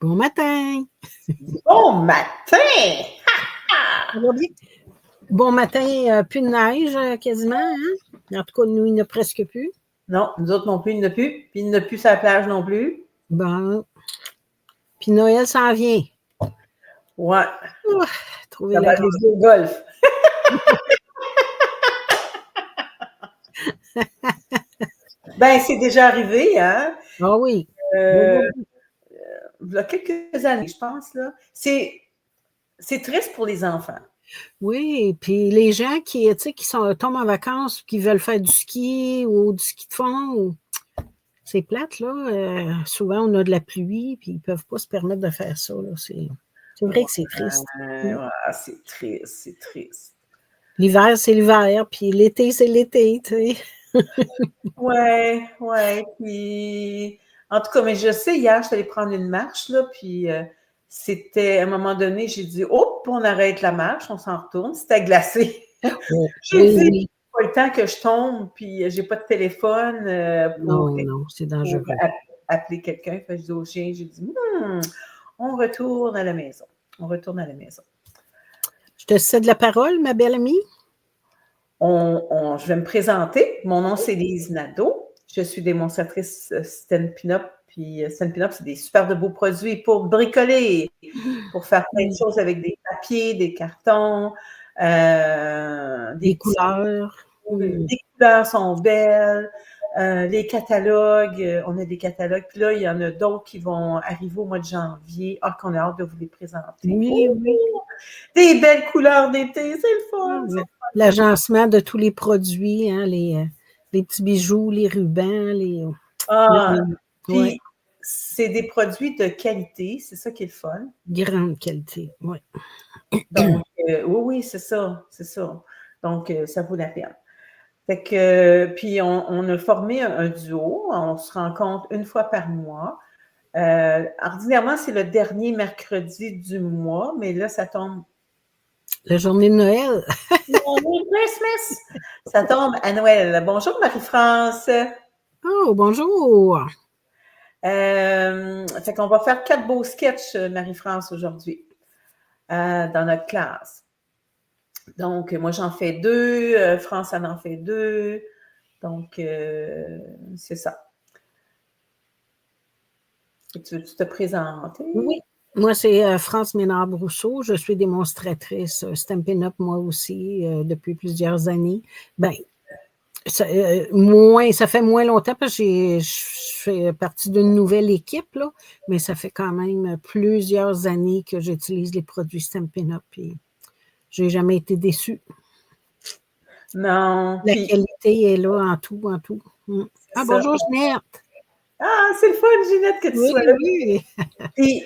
Bon matin! Bon matin! Ça va bien? Bon matin, plus de neige quasiment, hein? En tout cas, nous, il n'y en a presque plus. Non, nous autres non plus, il n'y en a plus. Puis il n'y en a plus sur la plage non plus. Bon. Puis Noël s'en vient. Ouais. Trouver Ça la va aller jouer au golf. Ben, c'est déjà arrivé, hein? Ah oui. Il y a quelques années, je pense, là. C'est triste pour les enfants. Oui, puis les gens qui tombent en vacances, qui veulent faire du ski ou du ski de fond, c'est plate, là. Souvent, on a de la pluie, puis ils ne peuvent pas se permettre de faire ça, là. C'est vrai que c'est triste. Ouais, c'est triste, c'est triste. L'hiver, c'est l'hiver, puis l'été, c'est l'été, tu sais. Ouais. Puis, en tout cas, mais je sais, hier, je suis allée prendre une marche, là, puis c'était, à un moment donné, j'ai dit, oh, on arrête la marche, on s'en retourne. C'était glacé. Oh, J'ai dit, oui. pas le temps que je tombe, puis j'ai pas de téléphone Non, c'est dangereux. appeler quelqu'un. Fait que je dis au chien, j'ai dit, on retourne à la maison. On retourne à la maison. Je te cède la parole, ma belle amie. Je vais me présenter. Mon nom, c'est Lise Nadeau. Je suis démonstratrice Stampin' Up. Puis Stampin' Up, c'est des super de beaux produits pour bricoler, pour faire plein de choses avec des papiers, des cartons, des couleurs. Les couleurs sont belles. Les catalogues, on a des catalogues. Puis là, il y en a d'autres qui vont arriver au mois de janvier. Ah, qu'on a hâte de vous les présenter. Oui. Des belles couleurs d'été, c'est le fun. L'agencement de tous les produits, hein, les petits bijoux, les rubans, Puis c'est des produits de qualité, c'est ça qui est le fun. Grande qualité, oui. Donc, oui, c'est ça. Donc, ça vaut la peine. Fait que, puis on a formé un duo, on se rencontre une fois par mois. Ordinairement, c'est le dernier mercredi du mois, mais là, ça tombe. La journée de Noël. Merry Christmas! Ça tombe à Noël. Bonjour, Marie-France. Oh, bonjour! Fait qu'on va faire 4 beaux sketchs, Marie-France, aujourd'hui, dans notre classe. Donc, moi, j'en fais 2, France, elle en fait 2. Donc, c'est ça. Tu veux te présenter? Oui. Moi, c'est France Ménard-Brousseau. Je suis démonstratrice Stampin' Up, moi aussi, depuis plusieurs années. Bien, ça fait moins longtemps parce que je fais partie d'une nouvelle équipe, là, mais ça fait quand même plusieurs années que j'utilise les produits Stampin' Up et je n'ai jamais été déçue. Non. La qualité est là en tout. Ah, bonjour, Ginette! Ah, c'est le fun, Ginette, que tu sois là. Oui. Puis,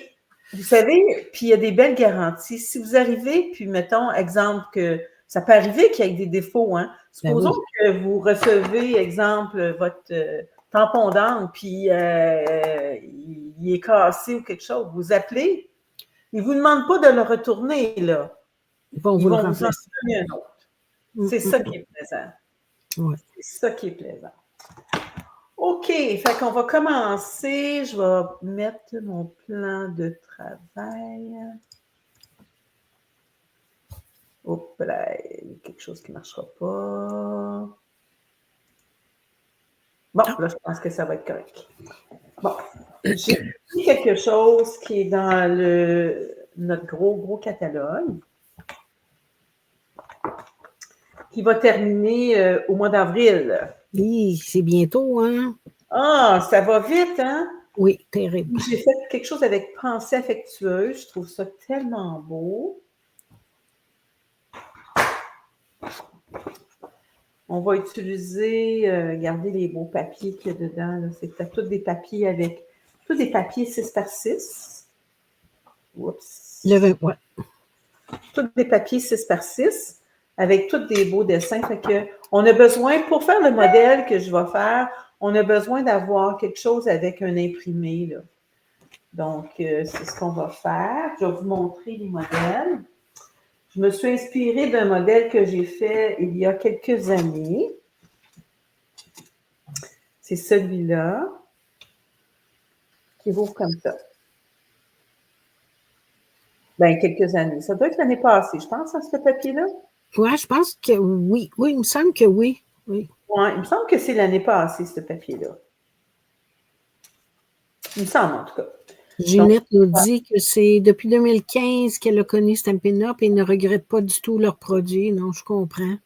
vous savez, puis il y a des belles garanties. Si vous arrivez, puis mettons, exemple, que ça peut arriver qu'il y ait des défauts, hein. Supposons que vous recevez, exemple, votre tampon d'encre, puis il est cassé ou quelque chose. Vous appelez, ils ne vous demandent pas de le retourner, là. Ils vont vous en donner un autre. C'est ça qui est plaisant. Ouais. C'est ça qui est plaisant. OK, fait qu'on va commencer. Je vais mettre mon plan de travail. Oups, là, il y a quelque chose qui ne marchera pas. Bon, là, je pense que ça va être correct. Bon, j'ai mis quelque chose qui est dans notre gros catalogue, qui va terminer au mois d'avril. Oui, c'est bientôt, hein? Ah, ça va vite, hein? Oui, terrible. J'ai fait quelque chose avec pensée affectueuse. Je trouve ça tellement beau. On va utiliser, regardez les beaux papiers qu'il y a dedans. C'est tous des papiers avec, tous des papiers 6x6. Oups. Ouais. Tous des papiers 6x6 avec tous des beaux dessins. Fait que on a besoin, pour faire le modèle que je vais faire, on a besoin d'avoir quelque chose avec un imprimé, là. Donc, c'est ce qu'on va faire. Je vais vous montrer les modèles. Je me suis inspirée d'un modèle que j'ai fait il y a quelques années. C'est celui-là qui rouvre comme ça. Ben, quelques années. Ça doit être l'année passée, je pense, à ce papier-là. Oui, je pense que oui. Oui, il me semble que oui. Oui. Ouais, il me semble que c'est l'année passée, ce papier-là. Il me semble, en tout cas. Ginette nous dit que c'est depuis 2015 qu'elle a connu Stampin' Up et ne regrette pas du tout leurs produits. Non, je comprends.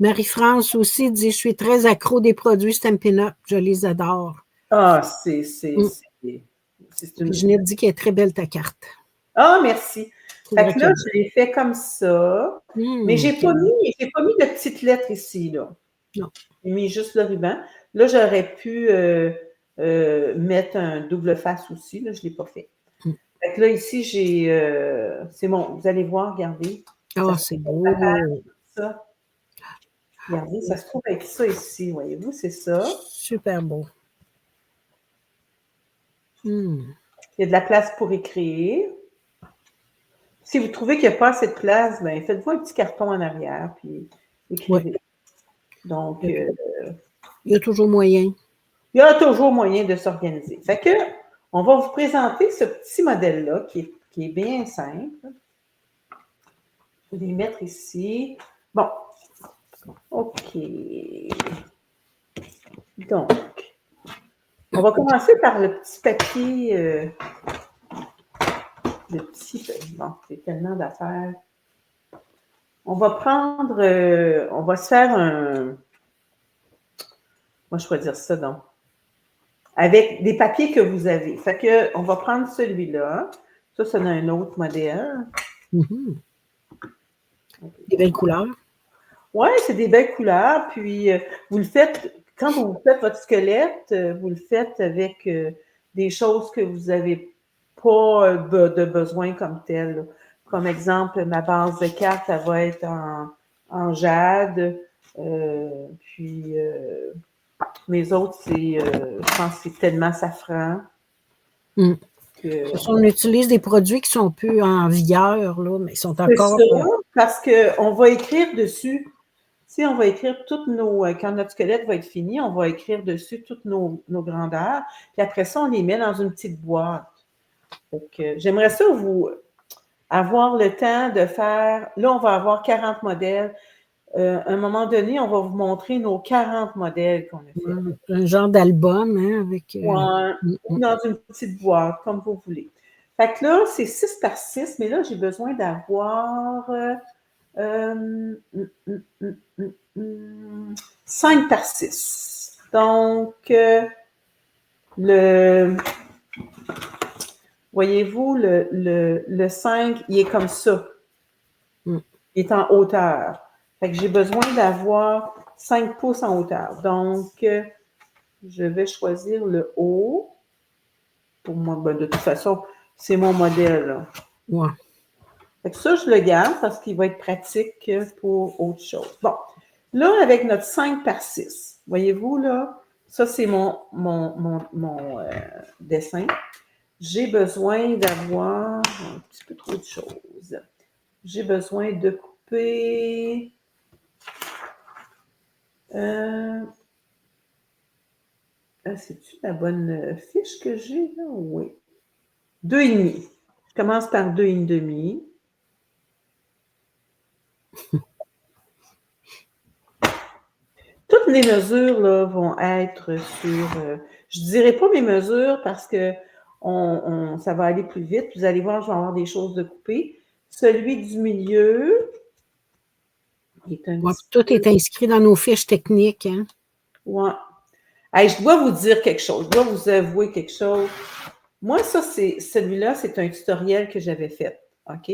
Marie-France aussi dit: « Je suis très accro des produits Stampin' Up. Je les adore. » Ah, Puis Ginette dit qu'elle est très belle ta carte. Ah, merci. Fait que là, je l'ai fait comme ça. Mais j'ai pas mis de petites lettres ici, là. Non. J'ai mis juste le ruban. Là, j'aurais pu mettre un double face aussi. Là, je ne l'ai pas fait. Fait que là, ici, j'ai... c'est bon, vous allez voir, regardez. Ah, c'est beau. Ça. Regardez, ça se trouve avec ça ici, voyez-vous, c'est ça. Super beau. Il y a de la place pour écrire. Si vous trouvez qu'il n'y a pas assez de place, ben, faites-vous un petit carton en arrière, puis écrivez. Ouais. Donc, il y a toujours moyen. Il y a toujours moyen de s'organiser. Fait que, on va vous présenter ce petit modèle-là qui est bien simple. Je vais les mettre ici. Bon. OK. Donc, on va commencer par le petit papier. Le petit... Bon, c'est tellement d'affaires. On va prendre... on va se faire un... Moi, je vais dire ça, donc. Avec des papiers que vous avez. Fait que, on va prendre celui-là. Ça, c'est un autre modèle. Des belles couleurs. Oui, c'est des belles couleurs. Puis, vous le faites, quand vous faites votre squelette, vous le faites avec des choses que vous n'avez pas de besoin comme tel. Comme exemple, ma base de cartes, elle va être en jade. Puis, mes autres, je pense que c'est tellement safran. On utilise des produits qui sont plus en vigueur, là, mais ils sont encore... C'est ça, parce qu'on va écrire dessus. Si on va écrire toutes nos... Quand notre squelette va être fini, on va écrire dessus toutes nos grandeurs. Puis après ça, on les met dans une petite boîte. Donc, j'aimerais ça vous avoir le temps de faire... Là, on va avoir 40 modèles. À un moment donné, on va vous montrer nos 40 modèles qu'on a fait. Un genre d'album, hein, avec... Ou dans une petite boîte, comme vous voulez. Fait que là, c'est 6 par 6, mais là, j'ai besoin d'avoir 5 par 6. Donc, voyez-vous, le 5, il est comme ça. Il est en hauteur. Fait que j'ai besoin d'avoir 5 pouces en hauteur. Donc, je vais choisir le haut. Pour moi, ben, de toute façon, c'est mon modèle. Là. Ouais. Fait que ça, je le garde parce qu'il va être pratique pour autre chose. Bon, là, avec notre 5 par 6, voyez-vous, là, ça, c'est mon dessin. J'ai besoin d'avoir un petit peu trop de choses. J'ai besoin de couper... c'est-tu la bonne fiche que j'ai, là? Oui. 2,5. Je commence par 2,5. Toutes les mesures là, vont être sur... je ne dirai pas mes mesures parce que ça va aller plus vite. Vous allez voir, je vais avoir des choses de couper. Celui du milieu est un petit Tout peu... est inscrit dans nos fiches techniques. Hein? Ouais. Hey, je dois vous dire quelque chose. Je dois vous avouer quelque chose. Moi, ça, celui-là, c'est un tutoriel que j'avais fait. OK?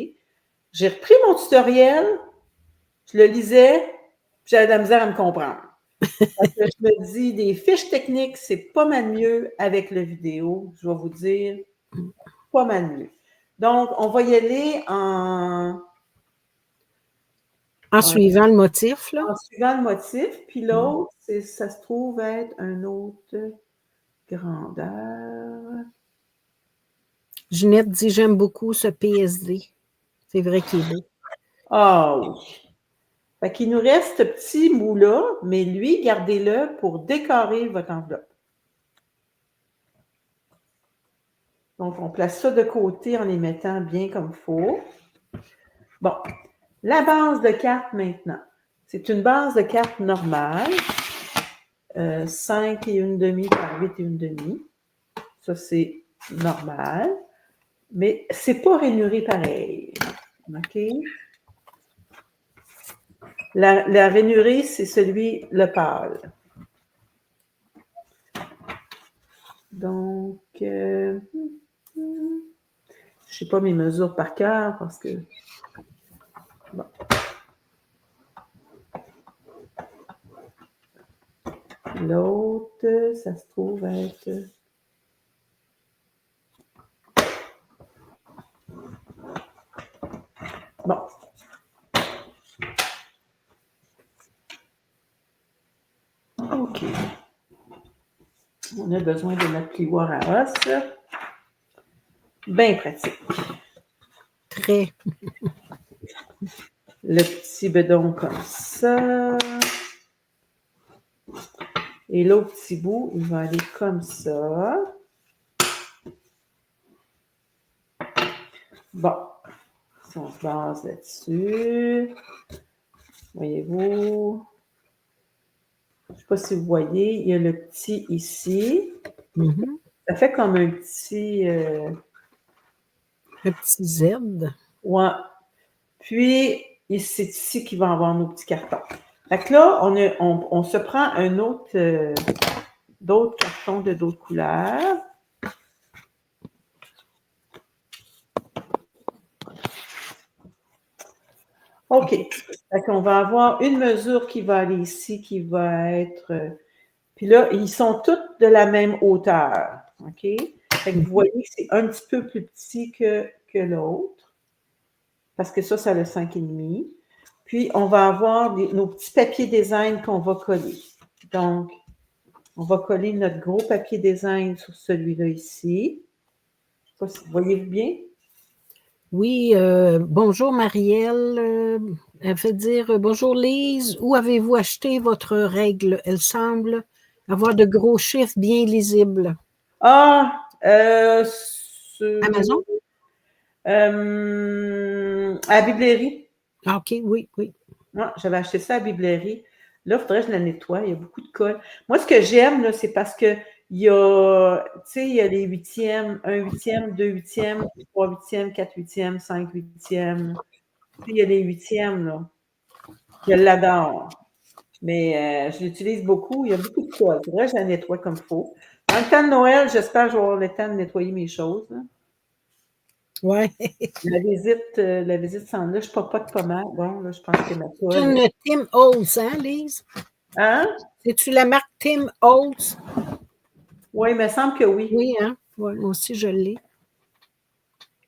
J'ai repris mon tutoriel, je le lisais, puis j'avais de la misère à me comprendre. Parce que je me dis, des fiches techniques, c'est pas mal mieux avec la vidéo. Je vais vous dire, pas mal mieux. Donc, on va y aller en suivant le motif. Là. En suivant le motif. Puis l'autre, ça se trouve être une autre grandeur. Ginette dit: « J'aime beaucoup ce PSD. » C'est vrai qu'il est beau. Ah oui. Fait qu'il nous reste ce petit bout-là, mais lui, gardez-le pour décorer votre enveloppe. Donc, on place ça de côté en les mettant bien comme il faut. Bon, la base de carte maintenant. C'est une base de carte normale. 5 et une demi par 8 et une demi. Ça, c'est normal. Mais c'est pas rainuré pareil. OK? La rainurée, c'est celui, le pâle. Donc, je ne sais pas mes mesures par cœur parce que... Bon. L'autre, ça se trouve être... Bon. OK. On a besoin de notre plioir à os. Bien pratique. Très. Le petit bedon comme ça. Et l'autre petit bout, il va aller comme ça. Bon. Si on se base là-dessus. Voyez-vous? Je ne sais pas si vous voyez, il y a le petit ici. Mm-hmm. Ça fait comme un petit... Un petit Z. Ouais. Puis, c'est ici qu'il va avoir nos petits cartons. Fait que là, on se prend un autre... d'autres cartons de d'autres couleurs. OK. Fait qu'on va avoir une mesure qui va aller ici, qui va être... puis là, ils sont tous de la même hauteur. OK? Fait que vous voyez que c'est un petit peu plus petit que l'autre. Parce que ça a le 5,5. Puis, on va avoir nos petits papiers design qu'on va coller. Donc, on va coller notre gros papier design sur celui-là ici. Je ne sais pas si voyez-vous bien? Oui, bonjour Marielle. Elle fait dire bonjour Lise, où avez-vous acheté votre règle? Elle semble avoir de gros chiffres bien lisibles. Ah, Amazon? À la Biblairie. Ah, OK, oui. Ouais, j'avais acheté ça à la Biblairie. Là, il faudrait que je la nettoie. Il y a beaucoup de colle. Moi, ce que j'aime, là, c'est parce que il y a, tu sais, il y a les huitièmes, 1/8, 2/8, 3/8, 4/8, 5/8. Il y a les huitièmes, là. Je l'adore. Mais je l'utilise beaucoup. Il y a beaucoup de colle. Il faudrait que je la nettoie comme il faut. En le temps de Noël, j'espère que je vais avoir le temps de nettoyer mes choses. Là. Ouais. La visite s'en là. Je papote pas mal. Bon, là, je pense que ma C'est colle. une Tim Holtz, hein, Lise? Hein? C'est-tu la marque Tim Holtz? Oui, il me semble que oui. Oui, hein? Ouais, moi aussi, je l'ai.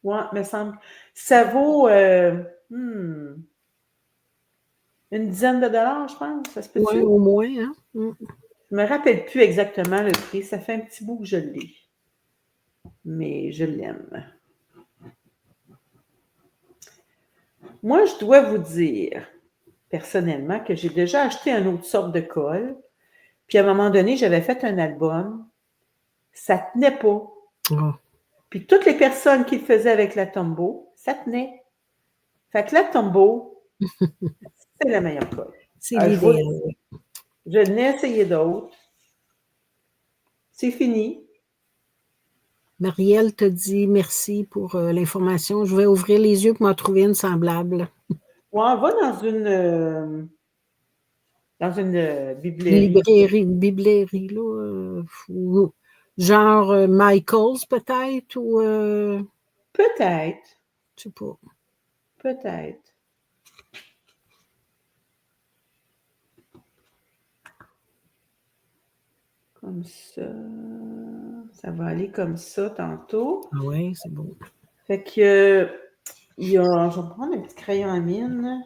Oui, il me semble. Ça vaut une dizaine de dollars, je pense. Ça se peut-tu? Oui, au moins, hein? Je ne me rappelle plus exactement le prix. Ça fait un petit bout que je l'ai. Mais je l'aime. Moi, je dois vous dire, personnellement, que j'ai déjà acheté une autre sorte de colle. Puis à un moment donné, j'avais fait un album. Ça ne tenait pas. Oh. Puis toutes les personnes qui le faisaient avec la Tombow, ça tenait. Fait que la Tombow, c'est la meilleure colle. C'est l'idéal. Je n'ai essayé d'autres. C'est fini. Marielle te dit merci pour l'information. Je vais ouvrir les yeux pour m'en trouver une semblable. Ouais, on va dans une bibliothèque. Une biblairie, là. Ou, genre Michael's, peut-être, ou Peut-être. je sais pas. Peut-être. Comme ça. Ça va aller comme ça tantôt. Ah ouais, c'est beau. Fait que je vais prendre un petit crayon à mine.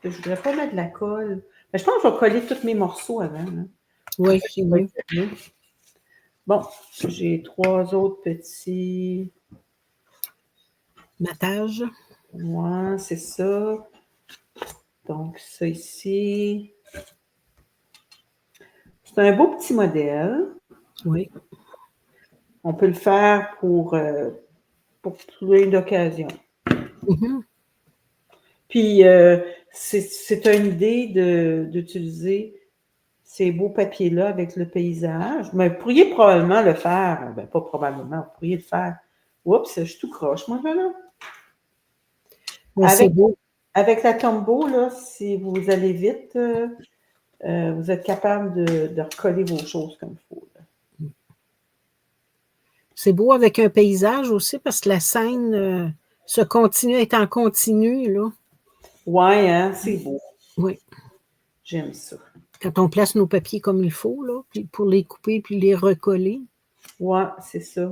Je ne voudrais pas mettre de la colle. Mais je pense que je vais coller tous mes morceaux avant. Hein. Oui, c'est mieux. Bon, j'ai 3 autres petits. Matage. Ouais, c'est ça. Donc, ça ici. C'est un beau petit modèle. Oui. On peut le faire pour plein d'occasions. Mm-hmm. Puis, c'est une idée d'utiliser ces beaux papiers-là avec le paysage. Mais vous pourriez probablement le faire. Ben, pas probablement, vous pourriez le faire. Oups, je suis tout croche, moi, là. C'est beau. Avec la Tombow, là, si vous allez vite, vous êtes capable de recoller vos choses comme il faut. Là. C'est beau avec un paysage aussi parce que la scène se continue, est en continu, là. Ouais, hein, c'est beau. Oui. J'aime ça. Quand on place nos papiers comme il faut, là, puis pour les couper puis les recoller. Ouais, c'est ça.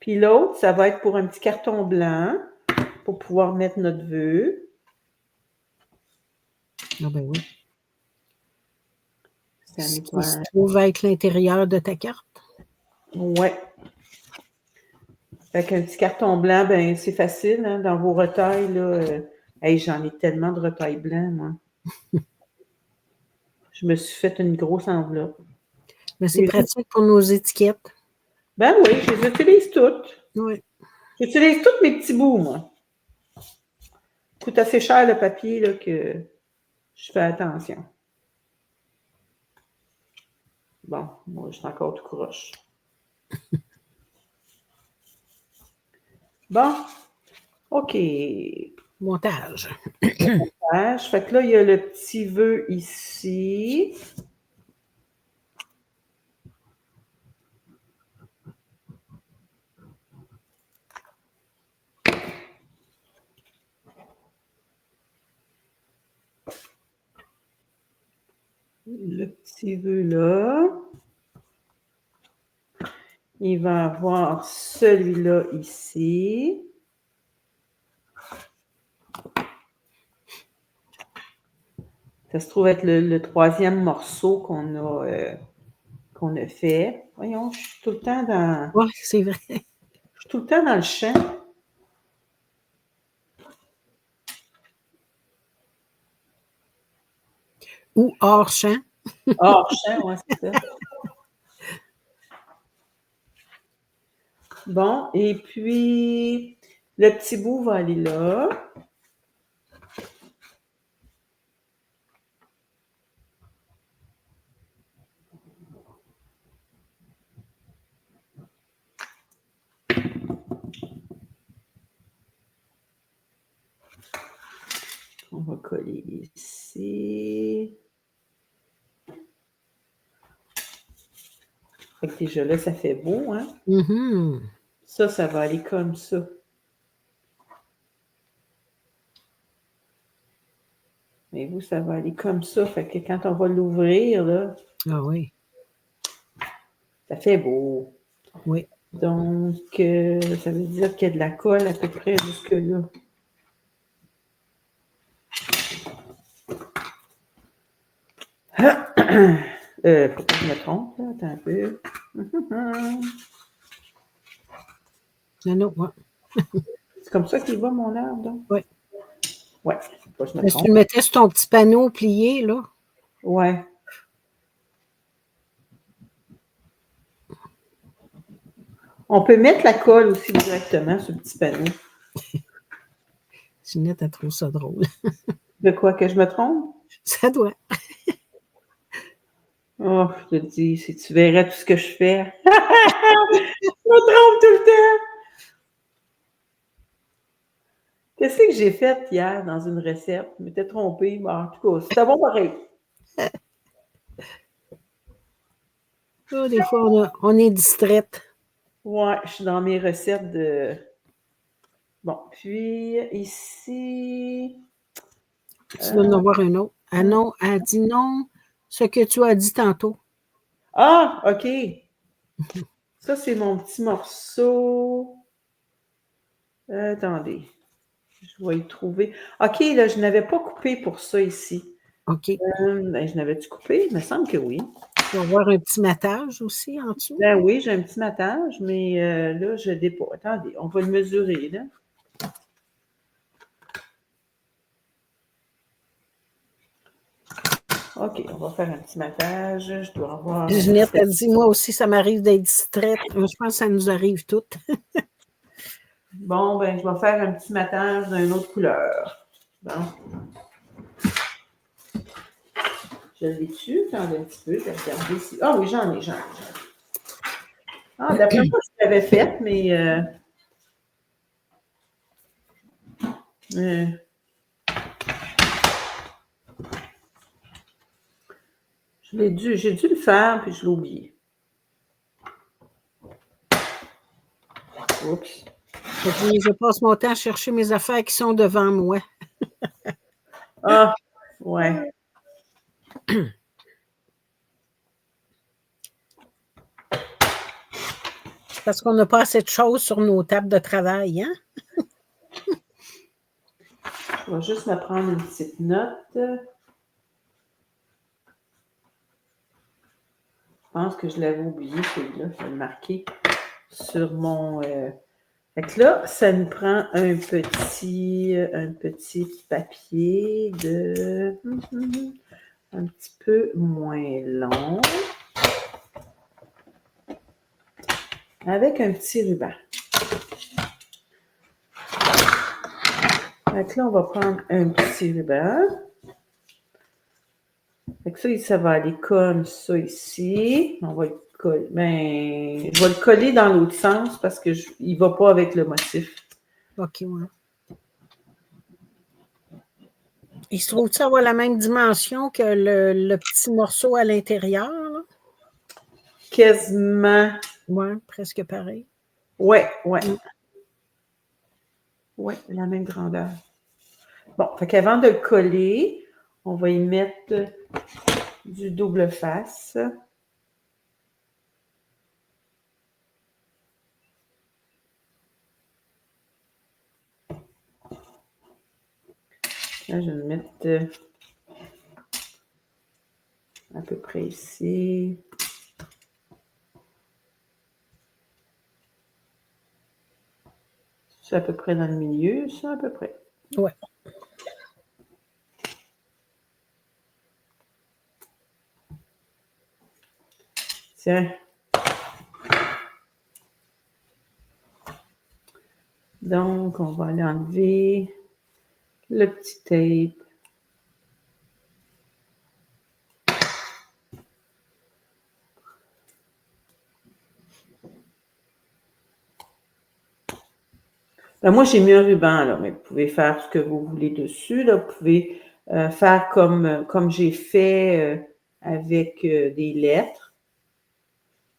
Puis l'autre, ça va être pour un petit carton blanc pour pouvoir mettre notre vœu. Ah ben oui. Ce qui se trouve être l'intérieur de ta carte. Ouais. Fait qu'un petit carton blanc, ben c'est facile, hein, dans vos retails, là. Hey, j'en ai tellement de retails blancs, moi. Je me suis fait une grosse enveloppe. Mais c'est pratique pour nos étiquettes. Ben oui, je les utilise toutes. Oui. J'utilise tous mes petits bouts, moi. Coûte assez cher le papier là, que je fais attention. Bon, moi, je suis encore tout croche. Bon, OK. Montage. Montage. Fait que là, il y a le petit vœu ici. Le petit vœu là. Il va avoir celui-là ici. Ça se trouve être le troisième morceau qu'on a fait. Voyons, je suis tout le temps dans... Oui, c'est vrai. Je suis tout le temps dans le champ. Ou hors champ. Hors champ, oui, c'est ça. Bon, et puis, le petit bout va aller là. On va coller ici. Fait que déjà là, ça fait beau, hein? Mm-hmm. Ça va aller comme ça. Mais vous, ça va aller comme ça. Fait que quand on va l'ouvrir, là, Ah oui. ça fait beau. Oui. Donc, ça veut dire qu'il y a de la colle à peu près jusque-là. Faut pas que je me trompe, là. Attends un peu. Non, ouais. C'est comme ça qu'il va, mon arbre, donc? Oui. Ouais, faut pas que je me Mais si trompe. tu le mettais sur ton petit panneau plié, là. Ouais. On peut mettre la colle aussi directement sur le petit panneau. Ginette, elle trouve ça drôle. De quoi que je me trompe? Ça doit. Oh, je te dis, si tu verrais tout ce que je fais. Je me trompe tout le temps. Qu'est-ce que j'ai fait hier dans une recette? Je m'étais trompée. Bon, en tout cas, c'était bon pareil. Oh, des fois, on est distraite. Ouais, je suis dans mes recettes de... Bon, puis ici... Tu dois en avoir un autre. Ah non, elle dit non, ce que tu as dit tantôt. Ah, OK. Ça, c'est mon petit morceau. Attendez. Je vais y trouver. OK, là, je n'avais pas coupé pour ça ici. OK. Ben, je n'avais-tu coupé? Il me semble que oui. Tu vas avoir un petit matage aussi en dessous. Ben oui, j'ai un petit matage, mais là, je n'ai pas. Attendez, on va le mesurer, là. OK, on va faire un petit matage. Je dois avoir... Ginette a dit, moi aussi, ça m'arrive d'être distraite. Je pense que ça nous arrive toutes. Bon, ben, je vais faire un petit matage d'une autre couleur. Bon. Je l'ai-tu? Attendez un petit peu, je vais regarder ici. Ah oui, j'en ai. Ah, d'après moi, je l'avais faite, mais... j'ai dû le faire, puis je l'ai oublié. Oups. Je passe mon temps à chercher mes affaires qui sont devant moi. Ah, ouais. Parce qu'on n'a pas assez de choses sur nos tables de travail, hein? Je vais juste me prendre une petite note. Je pense que je l'avais oublié, celui-là. Je vais le marquer sur mon... Fait que là, ça nous prend un petit papier de... un petit peu moins long. Avec un petit ruban. Fait que là, on va prendre un petit ruban. Fait que ça va aller comme ça ici. On va le coller. Ben, je vais le coller dans l'autre sens parce que il ne va pas avec le motif. OK, ouais. Il se trouve-tu avoir la même dimension que le petit morceau à l'intérieur? Quasiment. Oui, presque pareil. Ouais. Ouais, la même grandeur. Bon, fait qu'avant de le coller, on va y mettre du double face. Là, je vais le mettre à peu près ici. C'est à peu près dans le milieu, ça, à peu près. Oui. Tiens. Donc, on va aller enlever le petit tape. Ben, moi, j'ai mis un ruban, là, mais vous pouvez faire ce que vous voulez dessus. Là. Vous pouvez faire comme j'ai fait avec des lettres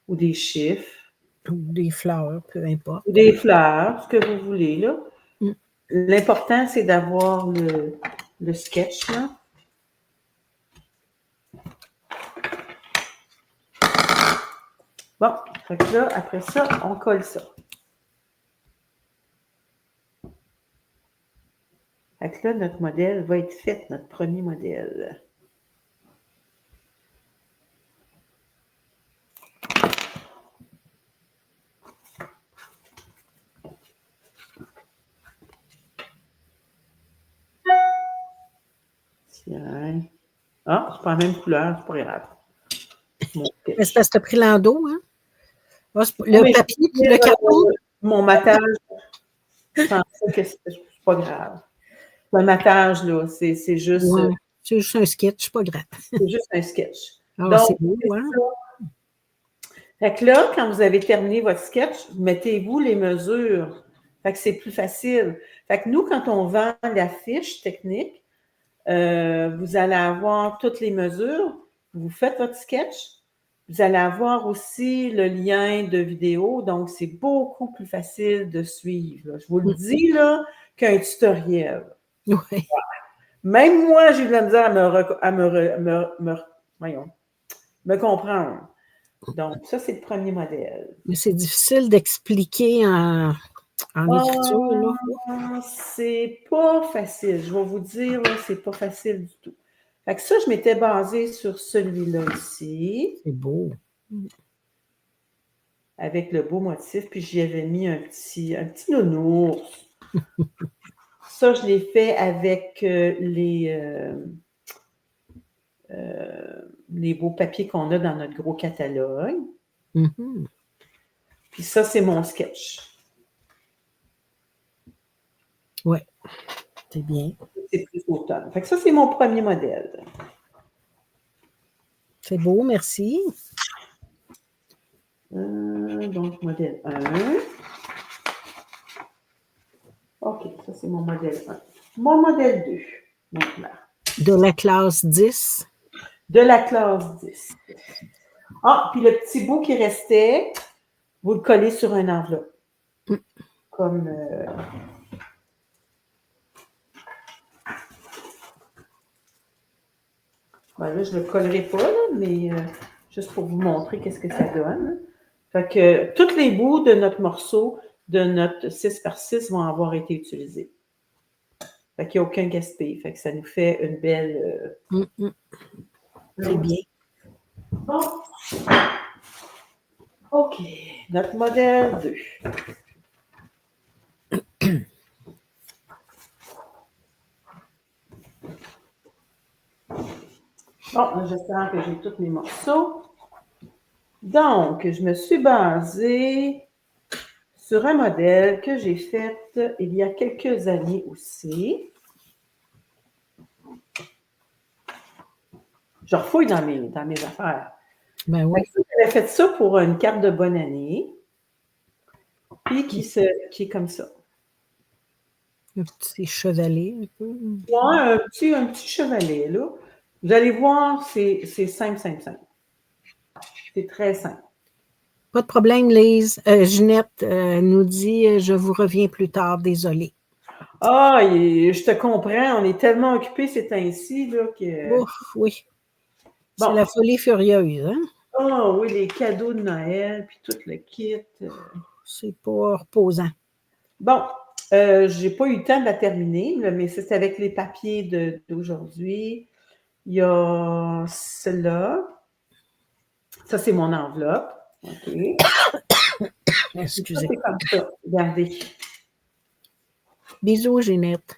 ou des chiffres. Ou des fleurs, peu importe. Ou des fleurs, ce que vous voulez. Là. Mm. L'important, c'est d'avoir le sketch. Là. Bon, fait que là, après ça, on colle ça. Fait que là, notre modèle va être fait, notre premier modèle. Tiens. Ah, c'est pas la même couleur, c'est pas grave. C'est parce que tu as pris l'endos, hein? Le papier puis le carton. Mon matage, je pensais que c'est pas grave. Le matage, là, c'est juste... Ouais, c'est juste un sketch, pas grave. C'est juste un sketch. Ah, Donc, c'est beau, hein? Fait que là, quand vous avez terminé votre sketch, mettez-vous les mesures. Fait que c'est plus facile. Fait que nous, quand on vend la fiche technique, vous allez avoir toutes les mesures. Vous faites votre sketch. Vous allez avoir aussi le lien de vidéo. Donc, c'est beaucoup plus facile de suivre. Là. Je vous le dis, là, qu'un tutoriel. Oui. Même moi, j'ai eu de la misère à me comprendre. Donc, ça, c'est le premier modèle. Mais c'est difficile d'expliquer en écriture, là. C'est pas facile. Je vais vous dire, là, c'est pas facile du tout. Fait que ça, je m'étais basée sur celui-là ici. C'est beau. Avec le beau motif, puis j'y avais mis un petit nounours. Ça, je l'ai fait avec les beaux papiers qu'on a dans notre gros catalogue. Mm-hmm. Puis ça, c'est mon sketch. Oui, c'est bien. C'est plus automne. Fait que ça, c'est mon premier modèle. C'est beau, merci. Donc, modèle 1. OK, ça, c'est mon modèle 1. Mon modèle 2, maintenant. De la classe 10. De la classe 10. Ah, puis le petit bout qui restait, vous le collez sur une enveloppe. Comme... Ben là, je ne le collerai pas, là, mais juste pour vous montrer qu'est-ce que ça donne. Fait que tous les bouts de notre morceau, de notre 6x6 vont avoir été utilisés. Fait qu'il n'y a aucun gaspillage. Fait que ça nous fait une belle... C'est bien. Bon. OK. Notre modèle 2. Bon, j'espère que j'ai tous mes morceaux. Donc, je me suis basée sur un modèle que j'ai fait il y a quelques années aussi. Je refouille dans mes affaires. Ben oui. J'avais fait ça pour une carte de bonne année, puis qui est comme ça. Un petit chevalet, un peu. Ouais, un petit chevalet, là. Vous allez voir, c'est simple. C'est très simple. Pas de problème, Lise. Ginette nous dit je vous reviens plus tard, désolée. Ah, je te comprends. On est tellement occupés ces temps-ci, là, que... Ouf, oui. Bon. C'est la folie furieuse, hein? Ah oui, les cadeaux de Noël, puis tout le kit. C'est pas reposant. Bon, j'ai pas eu le temps de la terminer, mais c'est avec les papiers d'aujourd'hui. Il y a celle-là. Ça, c'est mon enveloppe. OK. Excusez. C'est comme ça. Regardez. Bisous, Ginette.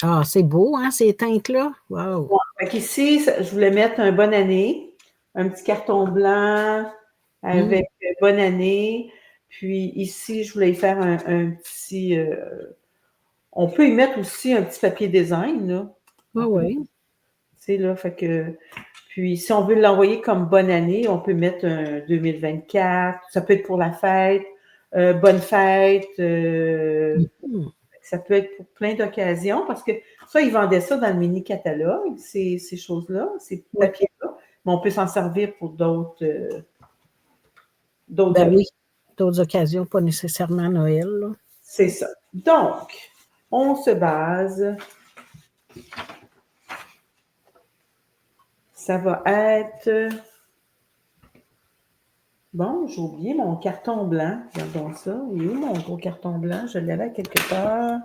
Ah, c'est beau, hein, ces teintes-là? Wow. Bon, fait ici, je voulais mettre un bonne année, un petit carton blanc avec bonne année. Puis ici, je voulais y faire un petit... on peut y mettre aussi un petit papier design, là. Oui. Tu sais, là, fait que... Puis, si on veut l'envoyer comme bonne année, on peut mettre un 2024. Ça peut être pour la fête. Bonne fête. Ça peut être pour plein d'occasions parce que ça, ils vendaient ça dans le mini-catalogue, ces choses-là, ces papiers-là. Mais on peut s'en servir pour d'autres ben oui, d'autres occasions, pas nécessairement Noël. Là. C'est ça. Donc, on se base. Ça va être... Bon, j'ai oublié mon carton blanc. Regardons ça. Il est où mon gros carton blanc? Je l'avais quelque part.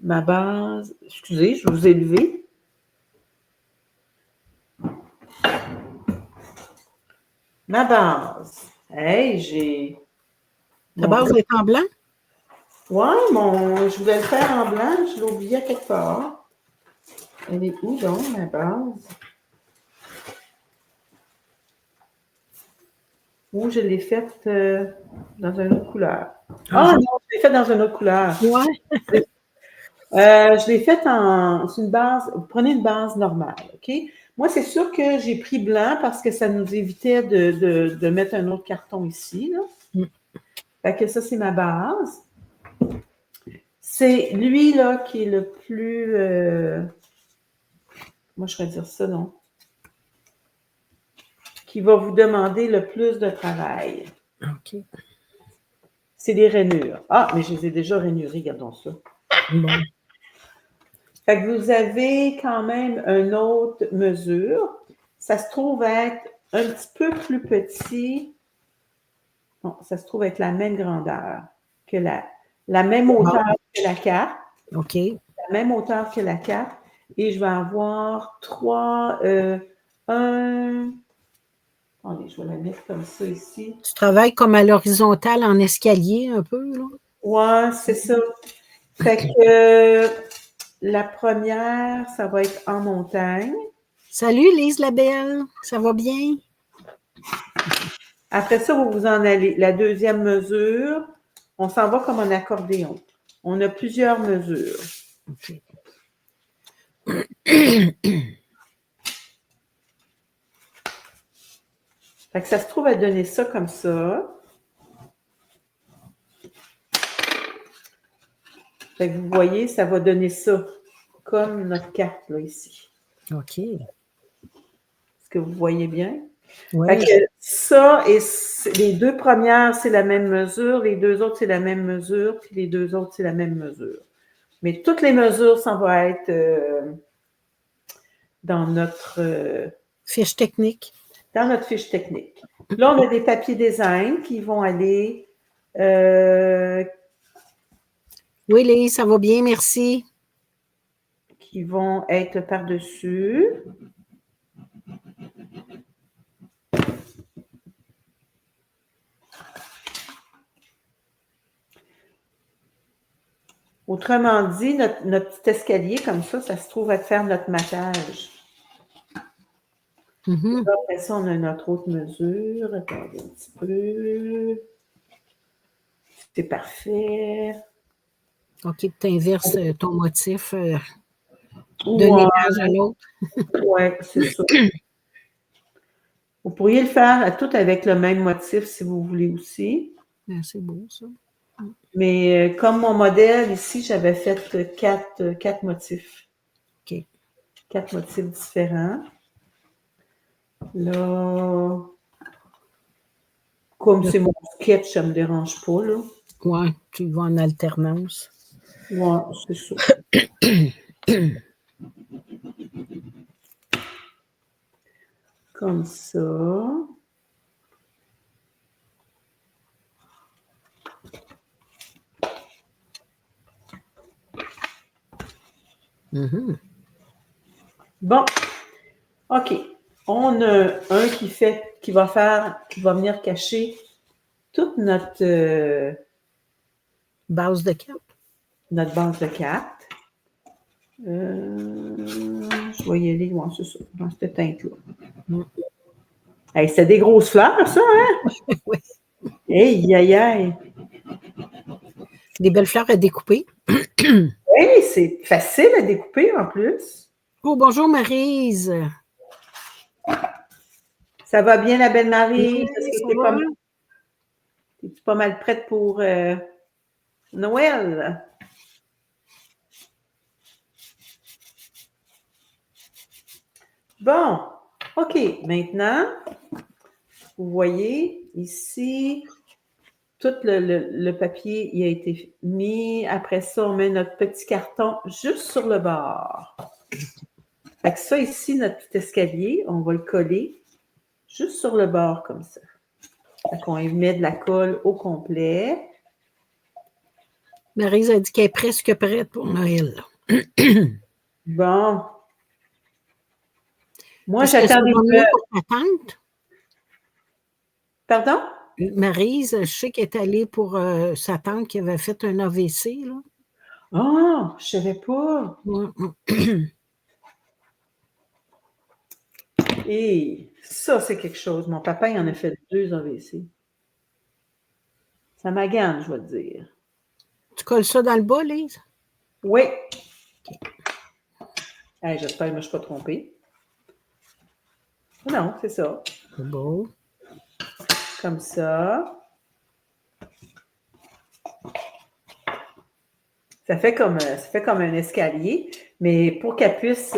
Ma base. Excusez, je vous ai levé. Ma base. Hey, j'ai... Ta base est en blanc? Ouais, je voulais le faire en blanc. Je l'ai oublié à quelque part. Elle est où donc, ma base? Ou je l'ai faite dans une autre couleur. Ah non, je l'ai faite dans une autre couleur. Ouais. Je l'ai faite c'est une base. Vous prenez une base normale, OK? Moi, c'est sûr que j'ai pris blanc parce que ça nous évitait de mettre un autre carton ici. Là. Fait que ça, c'est ma base. C'est lui, là, qui est le plus... moi, je vais dire ça, non? Qui va vous demander le plus de travail. OK. C'est les rainures. Ah, mais je les ai déjà rainurées, regardons ça. Bon. Fait que vous avez quand même une autre mesure. Ça se trouve être un petit peu plus petit. Non, ça se trouve être la même grandeur que la même hauteur que la carte. OK. La même hauteur que la carte. Et je vais avoir Attendez, je vais la mettre comme ça ici. Tu travailles comme à l'horizontale en escalier un peu, là? Ouais, c'est ça. Fait que La première, ça va être en montagne. Salut Lise la belle, ça va bien? Après ça, vous en allez. La deuxième mesure, on s'en va comme un accordéon. On a plusieurs mesures. OK. Fait que ça se trouve à donner ça comme ça. Fait que vous voyez, ça va donner ça, comme notre carte, là, ici. OK. Est-ce que vous voyez bien? Ouais. Fait que ça et les deux premières, c'est la même mesure, les deux autres, c'est la même mesure, puis les deux autres, c'est la même mesure. Mais toutes les mesures, ça va être dans notre fiche technique. Dans notre fiche technique. Là, on a des papiers design qui vont aller. Oui, Lise, ça va bien, merci. Qui vont être par-dessus. Autrement dit, notre petit escalier comme ça se trouve à faire notre massage. Après ça, on a notre autre mesure. Attendez un petit peu. C'est parfait. OK, tu inverses ton motif d'un étage à l'autre. Oui, c'est ça. Vous pourriez le faire tout avec le même motif si vous voulez aussi. C'est beau, ça. Mais comme mon modèle ici, j'avais fait quatre motifs. OK. 4 motifs différents. Là, comme c'est mon sketch, ça ne me dérange pas, là. Oui, tu vas en alternance. Oui, c'est ça. Comme ça. Bon. OK. On a un qui va venir cacher toute notre base de carte. Notre base de cartes. Je vais y aller, ouais, c'est ça, dans cette teinte-là. Hey, c'est des grosses fleurs, ça, hein? Oui. Hey, aïe, aïe. Des belles fleurs à découper. Oui, c'est facile à découper en plus. Oh, bonjour Maryse. Ça va bien, la belle Marie? Oui, Est-ce que t'es pas mal prête pour Noël? Bon, OK. Maintenant, vous voyez ici, tout le papier il a été mis. Après ça, on met notre petit carton juste sur le bord. Fait que ça ici, notre petit escalier, on va le coller juste sur le bord comme ça. Fait qu'on y met de la colle au complet. Maryse a dit qu'elle est presque prête pour Noël. Bon. Moi, j'attends des nouvelles. Pour ta tante? Pardon? Maryse, je sais qu'elle est allée pour sa tante qui avait fait un AVC. Là. Ah, je savais pas. Et ça, c'est quelque chose. Mon papa, il en a fait 2 AVC. Ça m'agane, je vais te dire. Tu colles ça dans le bas, Lise? Oui. Hey, j'espère que je ne me suis pas trompée. Non, c'est ça. C'est beau. Comme ça. Ça fait comme un escalier, mais pour qu'elle puisse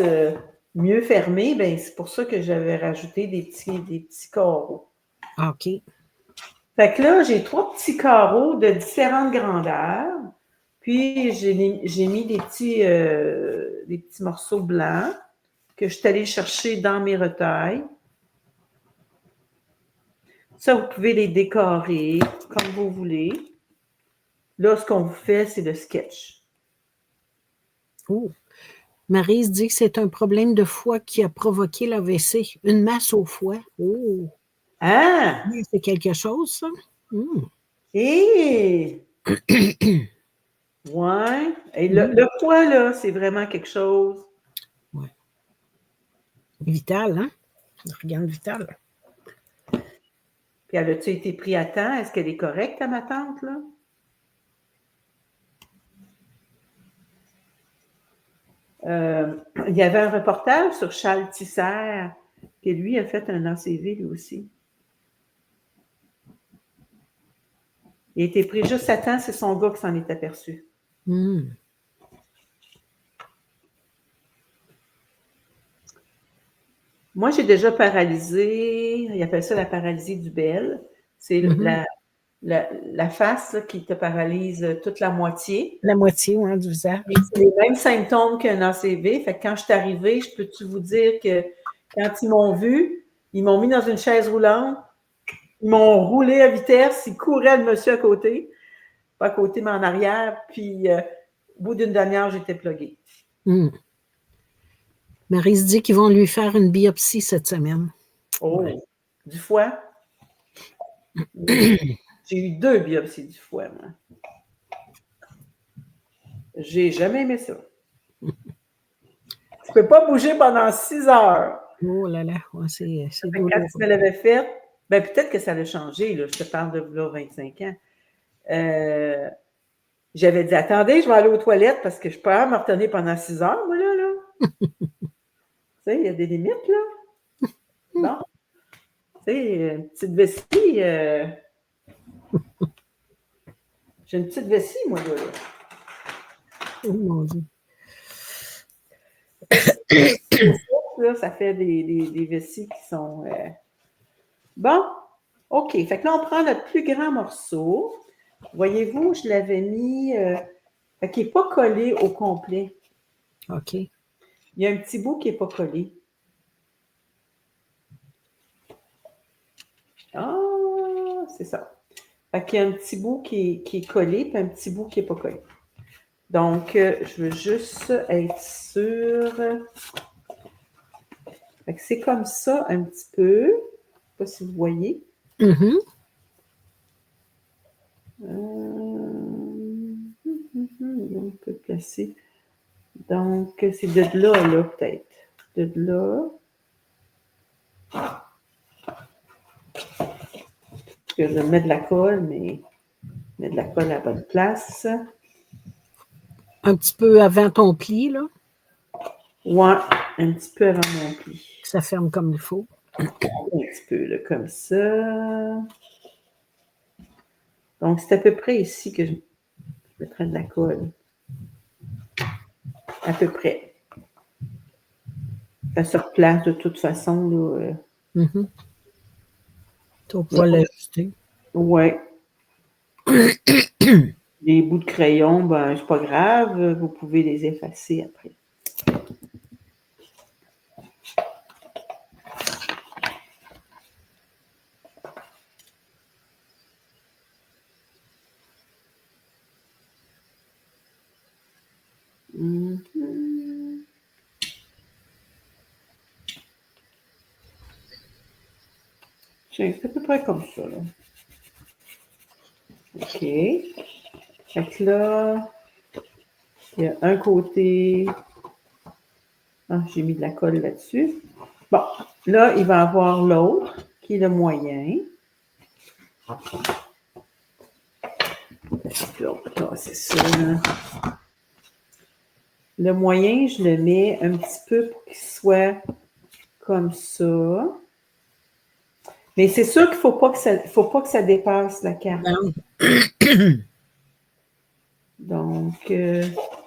mieux fermer, ben, c'est pour ça que j'avais rajouté des petits carreaux. OK. Fait que là, j'ai 3 petits carreaux de différentes grandeurs. Puis, j'ai mis des petits morceaux blancs que je suis allée chercher dans mes retailles. Ça, vous pouvez les décorer comme vous voulez. Là, ce qu'on vous fait, c'est le sketch. Oh. Maryse dit que c'est un problème de foie qui a provoqué l'AVC. Une masse au foie. Oh! Ah! C'est quelque chose, ça? Et Ouais. Et le poids, là, c'est vraiment quelque chose. Ouais. Vital, hein? L'organe vital. Puis, elle a-tu été pris à temps? Est-ce qu'elle est correcte, à ma tante, là? Il y avait un reportage sur Charles Tisser, qui lui a fait un ACV, lui aussi. Il a été pris juste à temps, c'est son gars qui s'en est aperçu. Moi, j'ai déjà paralysé, il appelle ça la paralysie du Bell. C'est la face là, qui te paralyse toute la moitié. La moitié, ouais, du visage. C'est les mêmes symptômes qu'un ACV. Fait que quand je suis arrivée, je peux-tu vous dire que quand ils m'ont vu, ils m'ont mis dans une chaise roulante, ils m'ont roulé à vitesse, ils couraient le monsieur à côté, pas à côté, mais en arrière, puis au bout d'une demi-heure, j'étais pluguée. Marie se dit qu'ils vont lui faire une biopsie cette semaine. Oh, ouais. Du foie? J'ai eu 2 biopsies du foie, moi. J'ai jamais aimé ça. Tu peux pas bouger pendant 6 heures. Oh là là, ouais, c'est douloureux. Quand tu me l'avais fait, ben peut-être que ça a changé, là, je te parle de là, 25 ans. J'avais dit, attendez, je vais aller aux toilettes parce que je peux pas me retenir pendant 6 heures, moi, là. Tu sais, il y a des limites, là. Bon. Tu sais, une petite vessie. J'ai une petite vessie, moi, là. Oh mon Dieu. Là, ça fait des vessies qui sont... Bon, OK. Fait que là, on prend notre plus grand morceau. Voyez-vous, je l'avais mis... qui n'est pas collé au complet. OK. Il y a un petit bout qui n'est pas collé. Ah, c'est ça. Fait qu'il y a un petit bout qui est collé, puis un petit bout qui n'est pas collé. Donc, je veux juste être sûre. Fait que c'est comme ça un petit peu. Je ne sais pas si vous voyez. On peut placer. Donc, c'est de là, peut-être. De là. Je vais mettre de la colle, mais mettre de la colle à la bonne place. Un petit peu avant ton pli, là. Ouais, un petit peu avant mon pli. Ça ferme comme il faut. Un petit peu, là, comme ça. Donc, c'est à peu près ici que je mettrai de la colle. À peu près. Ça se replace de toute façon, là. Tu vas pouvoir l'ajuster. Ouais. Les bouts de crayon, ben, c'est pas grave. Vous pouvez les effacer après. C'est à peu près comme ça, là. OK. Fait que là, il y a un côté. Ah, j'ai mis de la colle là-dessus. Bon, là, il va y avoir l'autre, qui est le moyen. C'est ça. Le moyen, je le mets un petit peu pour qu'il soit comme ça. Mais c'est sûr qu'il ne faut pas que ça dépasse la carte. Donc.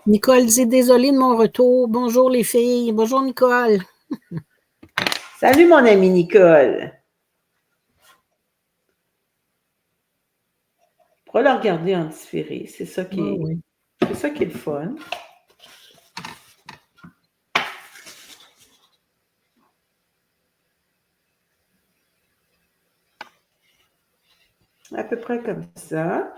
Nicole dit désolée de mon retour. Bonjour les filles. Bonjour Nicole. Salut mon amie Nicole. On pourra la regarder en différé. C'est ça qui est, c'est ça qui est le fun. À peu près comme ça.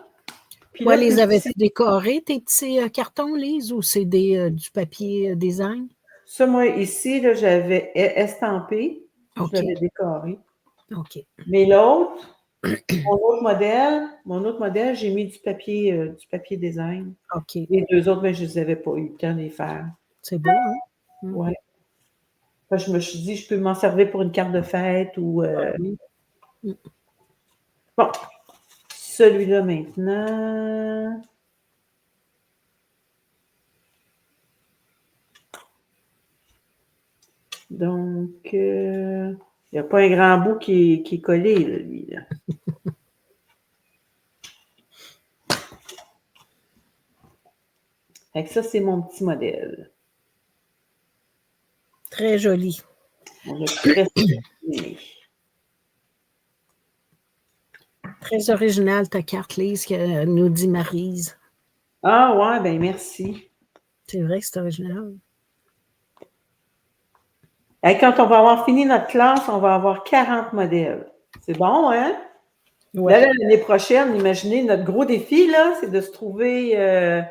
Puis là, les avais-tu décorés, tes petits cartons, Lise, ou c'est du papier design? Ça, moi, ici, là, j'avais estampé. Je l'avais décoré. OK. Mais l'autre, Mon autre modèle, j'ai mis du papier design. OK. Les deux autres, mais je ne les avais pas eu le temps de les faire. C'est beau, hein? Ouais. Je me suis dit, je peux m'en servir pour une carte de fête ou. Oui. Bon, celui-là maintenant. Donc, il n'y a pas un grand bout qui est collé, là, lui. Là. Fait que ça, c'est mon petit modèle. Très joli. Très originale ta carte, Lise, que nous dit Maryse. Ah ouais, ben merci. C'est vrai que c'est original. Et quand on va avoir fini notre classe, on va avoir 40 modèles. C'est bon, hein? Ouais. Là, l'année prochaine, imaginez, notre gros défi, là, c'est de se trouver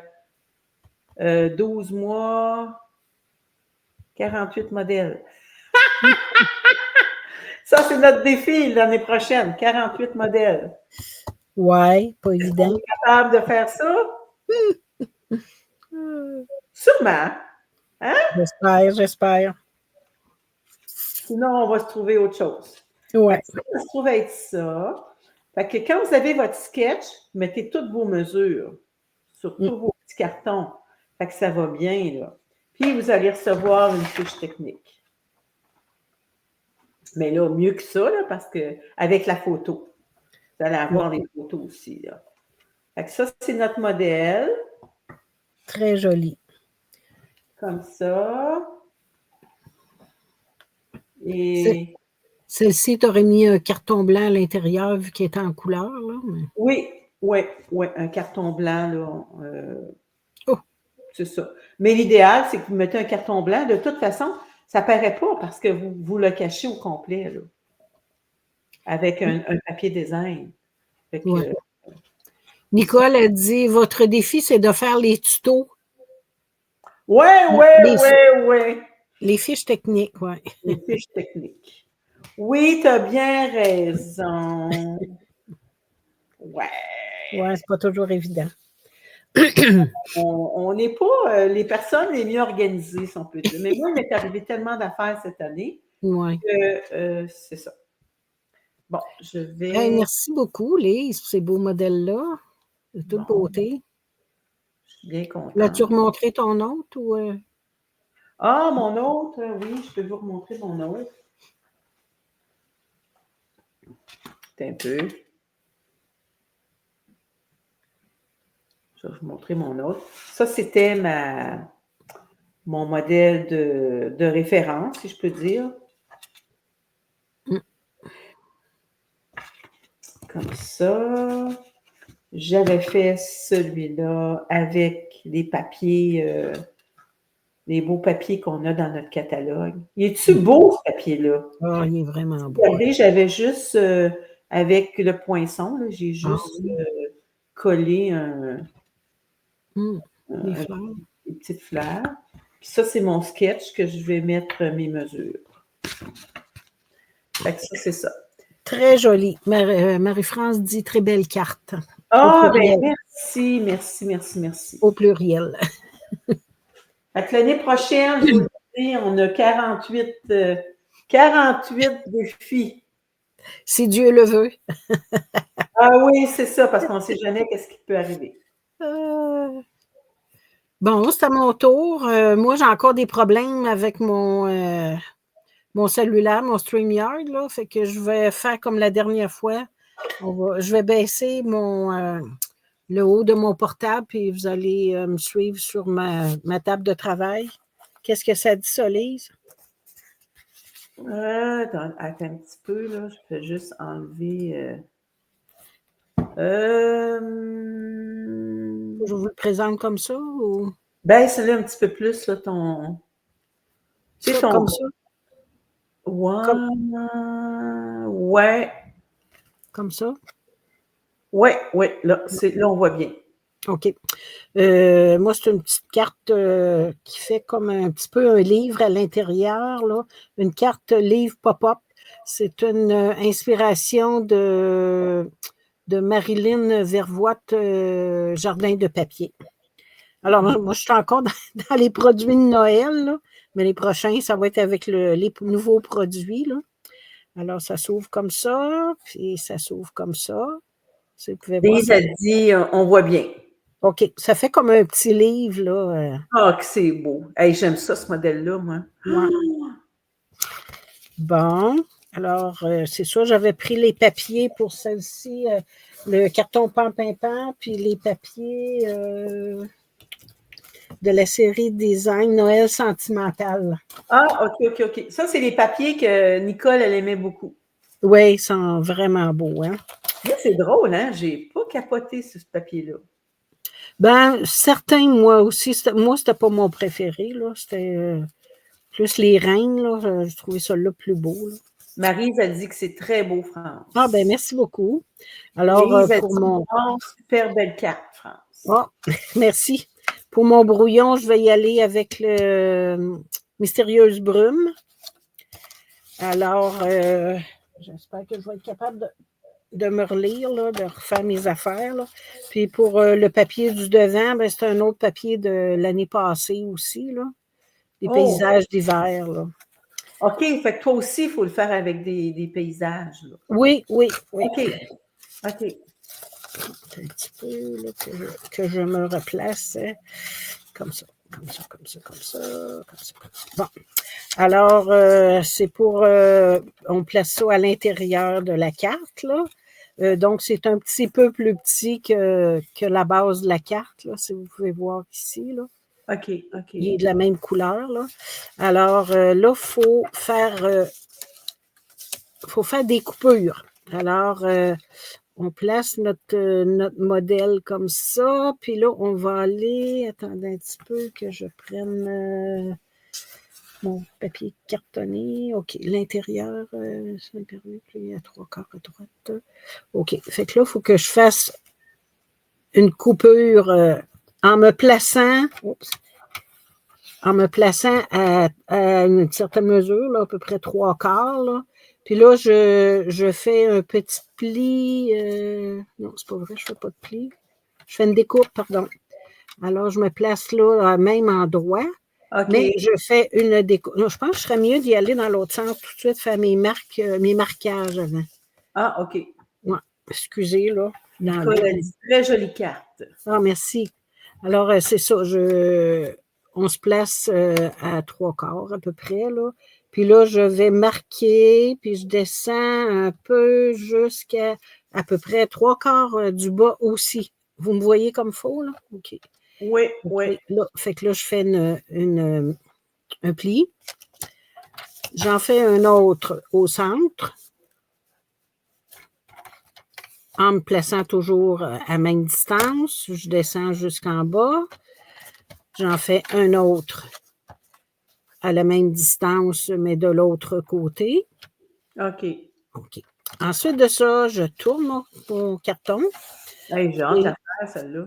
12 mois, 48 modèles. Ça, c'est notre défi l'année prochaine, 48 modèles. Ouais, pas évident. On est capable de faire ça? Sûrement. Hein? J'espère. Sinon, on va se trouver autre chose. Ouais. Ça va se trouver être ça. Fait que quand vous avez votre sketch, mettez toutes vos mesures sur tous vos petits cartons. Fait que ça va bien, là. Puis, vous allez recevoir une fiche technique. Mais là, mieux que ça, là, parce que avec la photo. Vous allez avoir les photos aussi, là. Fait que ça, c'est notre modèle. Très joli. Comme ça. Et... Celle-ci, tu aurais mis un carton blanc à l'intérieur vu qu'elle était en couleur, là. Oui, un carton blanc, là. Oh. C'est ça. Mais l'idéal, c'est que vous mettez un carton blanc. De toute façon, ça ne paraît pas parce que vous le cachez au complet, là, avec un papier design. Fait que, ouais. Nicole a dit, votre défi, c'est de faire les tutos. Oui. Les fiches techniques, oui. Les fiches techniques. Oui, tu as bien raison. Ouais. Ouais, c'est pas toujours évident. On n'est pas les personnes les mieux organisées, si on peut dire. Mais moi, il m'est arrivé tellement d'affaires cette année que c'est ça. Bon, je vais... Hey, merci beaucoup, Lise, pour ces beaux modèles-là. De toute beauté. Je suis bien contente. L'as-tu remontré ton autre ou... Ah, mon autre, oui, je peux vous remontrer mon autre. Un peu. Je vais vous montrer mon autre. Ça, c'était mon modèle de référence, si je peux dire. Comme ça. J'avais fait celui-là avec les papiers, les beaux papiers qu'on a dans notre catalogue. Il est-tu beau, ce papier-là? Ah, il est vraiment beau. Regardez, j'avais juste, avec le poinçon, j'ai juste collé des petites fleurs. Puis ça, c'est mon sketch que je vais mettre mes mesures. Fait que ça, c'est ça. Très joli. Marie-France dit très belle carte. Ah, ben merci. Au pluriel. Fait que l'année prochaine, je vous le dis, on a 48 défis. Si Dieu le veut. Ah oui, c'est ça, parce qu'on ne sait jamais qu'est-ce qui peut arriver. Bon, c'est à mon tour. Moi, j'ai encore des problèmes avec mon cellulaire, mon StreamYard, là. Fait que je vais faire comme la dernière fois. Je vais baisser le haut de mon portable, puis vous allez me suivre sur ma table de travail. Qu'est-ce que ça dit, ça, Lise? Attends un petit peu, là. Je peux juste enlever... Je vous le présente comme ça, ou... Baisse-le un petit peu plus, là, ton... Tu sais, comme ça? Ouais. Comme ça? Ouais, là, on voit bien. OK. Moi, c'est une petite carte qui fait comme un petit peu un livre à l'intérieur, là. Une carte livre pop-up. C'est une inspiration de Marilyn Vervoite, Jardin de papier. Alors, moi, je suis encore dans les produits de Noël, là, mais les prochains, ça va être avec les nouveaux produits. Là. Alors, ça s'ouvre comme ça, puis ça s'ouvre comme ça. Vous pouvez voir. Ça dit, on voit bien. OK, ça fait comme un petit livre, là. Ah, que c'est beau. Hey, j'aime ça, ce modèle-là, moi. Ouais. Bon, alors, c'est ça, j'avais pris les papiers pour celle-ci, le carton pan-pin-pan, puis les papiers de la série Design Noël Sentimental. Ah, OK. Ça, c'est les papiers que Nicole, elle aimait beaucoup. Oui, ils sont vraiment beaux, hein? C'est drôle, hein? J'ai pas capoté sur ce papier-là. Ben, certains, moi aussi, moi, c'était pas mon préféré, là. C'était plus les reines, là. Je trouvais ça là plus beau, là. Maryse, elle dit que c'est très beau, France. Ah, ben, merci beaucoup. Alors, pour mon... super belle carte, France. Ah, merci. Pour mon brouillon, je vais y aller avec le Mystérieuse Brume. Alors, j'espère que je vais être capable de me relire, là, de refaire mes affaires. Là. Puis pour le papier du devant, ben, c'est un autre papier de l'année passée aussi, là. Des paysages d'hiver. Là. OK, fait que toi aussi, il faut le faire avec des paysages. Là. Oui. OK. Un petit peu là, que je me replace comme ça. Bon. Alors, c'est pour... on place ça à l'intérieur de la carte, là. Donc, c'est un petit peu plus petit que la base de la carte, là, si vous pouvez voir ici, là. OK. Il est de la même couleur, là. Alors, là, il faut faire des coupures. Alors, on place notre modèle comme ça, puis là, on va aller... Attendez un petit peu que je prenne mon papier cartonné. OK, l'intérieur, ça me permet, puis il y a 3/4 à droite. OK, fait que là, il faut que je fasse une coupure en me plaçant à une certaine mesure, là, à peu près 3/4, là. Puis là, je fais un petit pli. Non, c'est pas vrai, je fais pas de pli. Je fais une découpe, pardon. Alors, je me place là, au même endroit. Okay. Mais je fais une découpe. Non, je pense que je serais mieux d'y aller dans l'autre sens tout de suite, faire mes marquages avant. Ah, OK. Ouais, excusez, là. Nicole a une très jolie carte. Ah, merci. Alors, c'est ça. On se place à 3/4 à peu près, là. Puis là, je vais marquer, puis je descends un peu jusqu'à à peu près 3/4 du bas aussi. Vous me voyez comme faux, là? OK. Oui. Là, fait que là, je fais un pli. J'en fais un autre au centre, en me plaçant toujours à même distance. Je descends jusqu'en bas. J'en fais un autre à la même distance, mais de l'autre côté. OK. Ensuite de ça, je tourne mon carton. Hey, j'ai hâte de la faire, celle-là.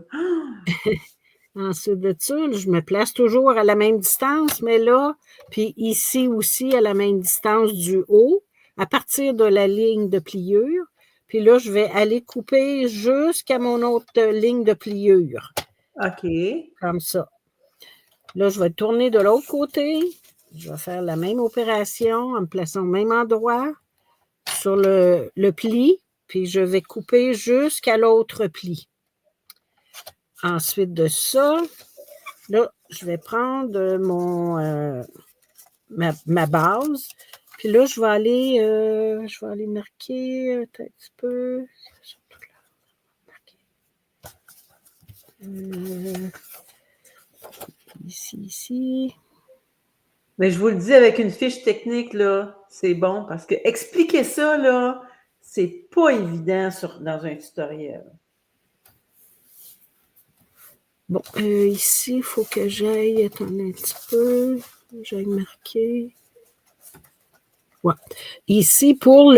Ensuite de ça, je me place toujours à la même distance, mais là, puis ici aussi à la même distance du haut, à partir de la ligne de pliure. Puis là, je vais aller couper jusqu'à mon autre ligne de pliure. OK. Comme ça. Là, je vais tourner de l'autre côté. Je vais faire la même opération en me plaçant au même endroit sur le pli, puis je vais couper jusqu'à l'autre pli. Ensuite de ça, là, je vais prendre ma base, puis là, je vais aller marquer un petit peu. Ici. Mais je vous le dis, avec une fiche technique, là, c'est bon, parce que expliquer ça, là, c'est pas évident dans un tutoriel. Bon, ici, il faut que j'aille, attendez un petit peu, j'aille marquer. Ouais. Ici, pour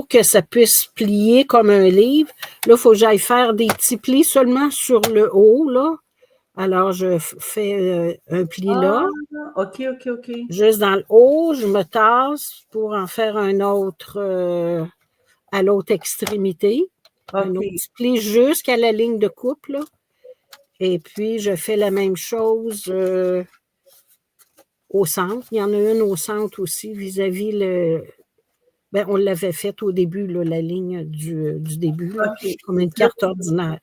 que ça puisse plier comme un livre, là, il faut que j'aille faire des petits plis seulement sur le haut, là. Alors, je fais un pli là. OK. Juste dans le haut, je me tasse pour en faire un autre à l'autre extrémité. Un autre petit pli jusqu'à la ligne de coupe, là. Et puis, je fais la même chose au centre. Il y en a une au centre aussi vis-à-vis le... Ben, on l'avait fait au début, là, la ligne du début, là, comme une carte ordinaire.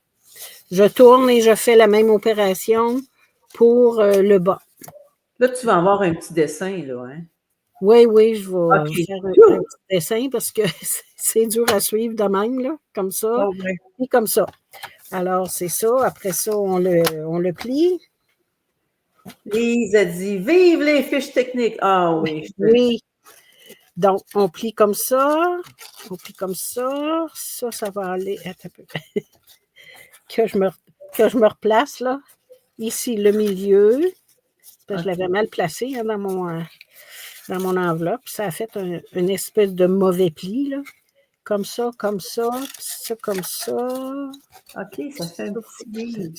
Je tourne et je fais la même opération pour le bas. Là, tu vas avoir un petit dessin, là, hein? Oui, je vais faire un petit dessin parce que c'est dur à suivre de même, là, comme ça, et comme ça. Alors, c'est ça. Après ça, on le plie. Lise a dit « Vive les fiches techniques! » Ah oui. Oui. Donc, on plie comme ça. On plie comme ça. Ça va aller... Attends un peu. que je me replace, là. Ici, le milieu. Parce que je l'avais mal placé hein, dans mon enveloppe. Ça a fait une espèce de mauvais pli, là. Comme ça, comme ça, ça comme ça. OK, ça fait un petit livre.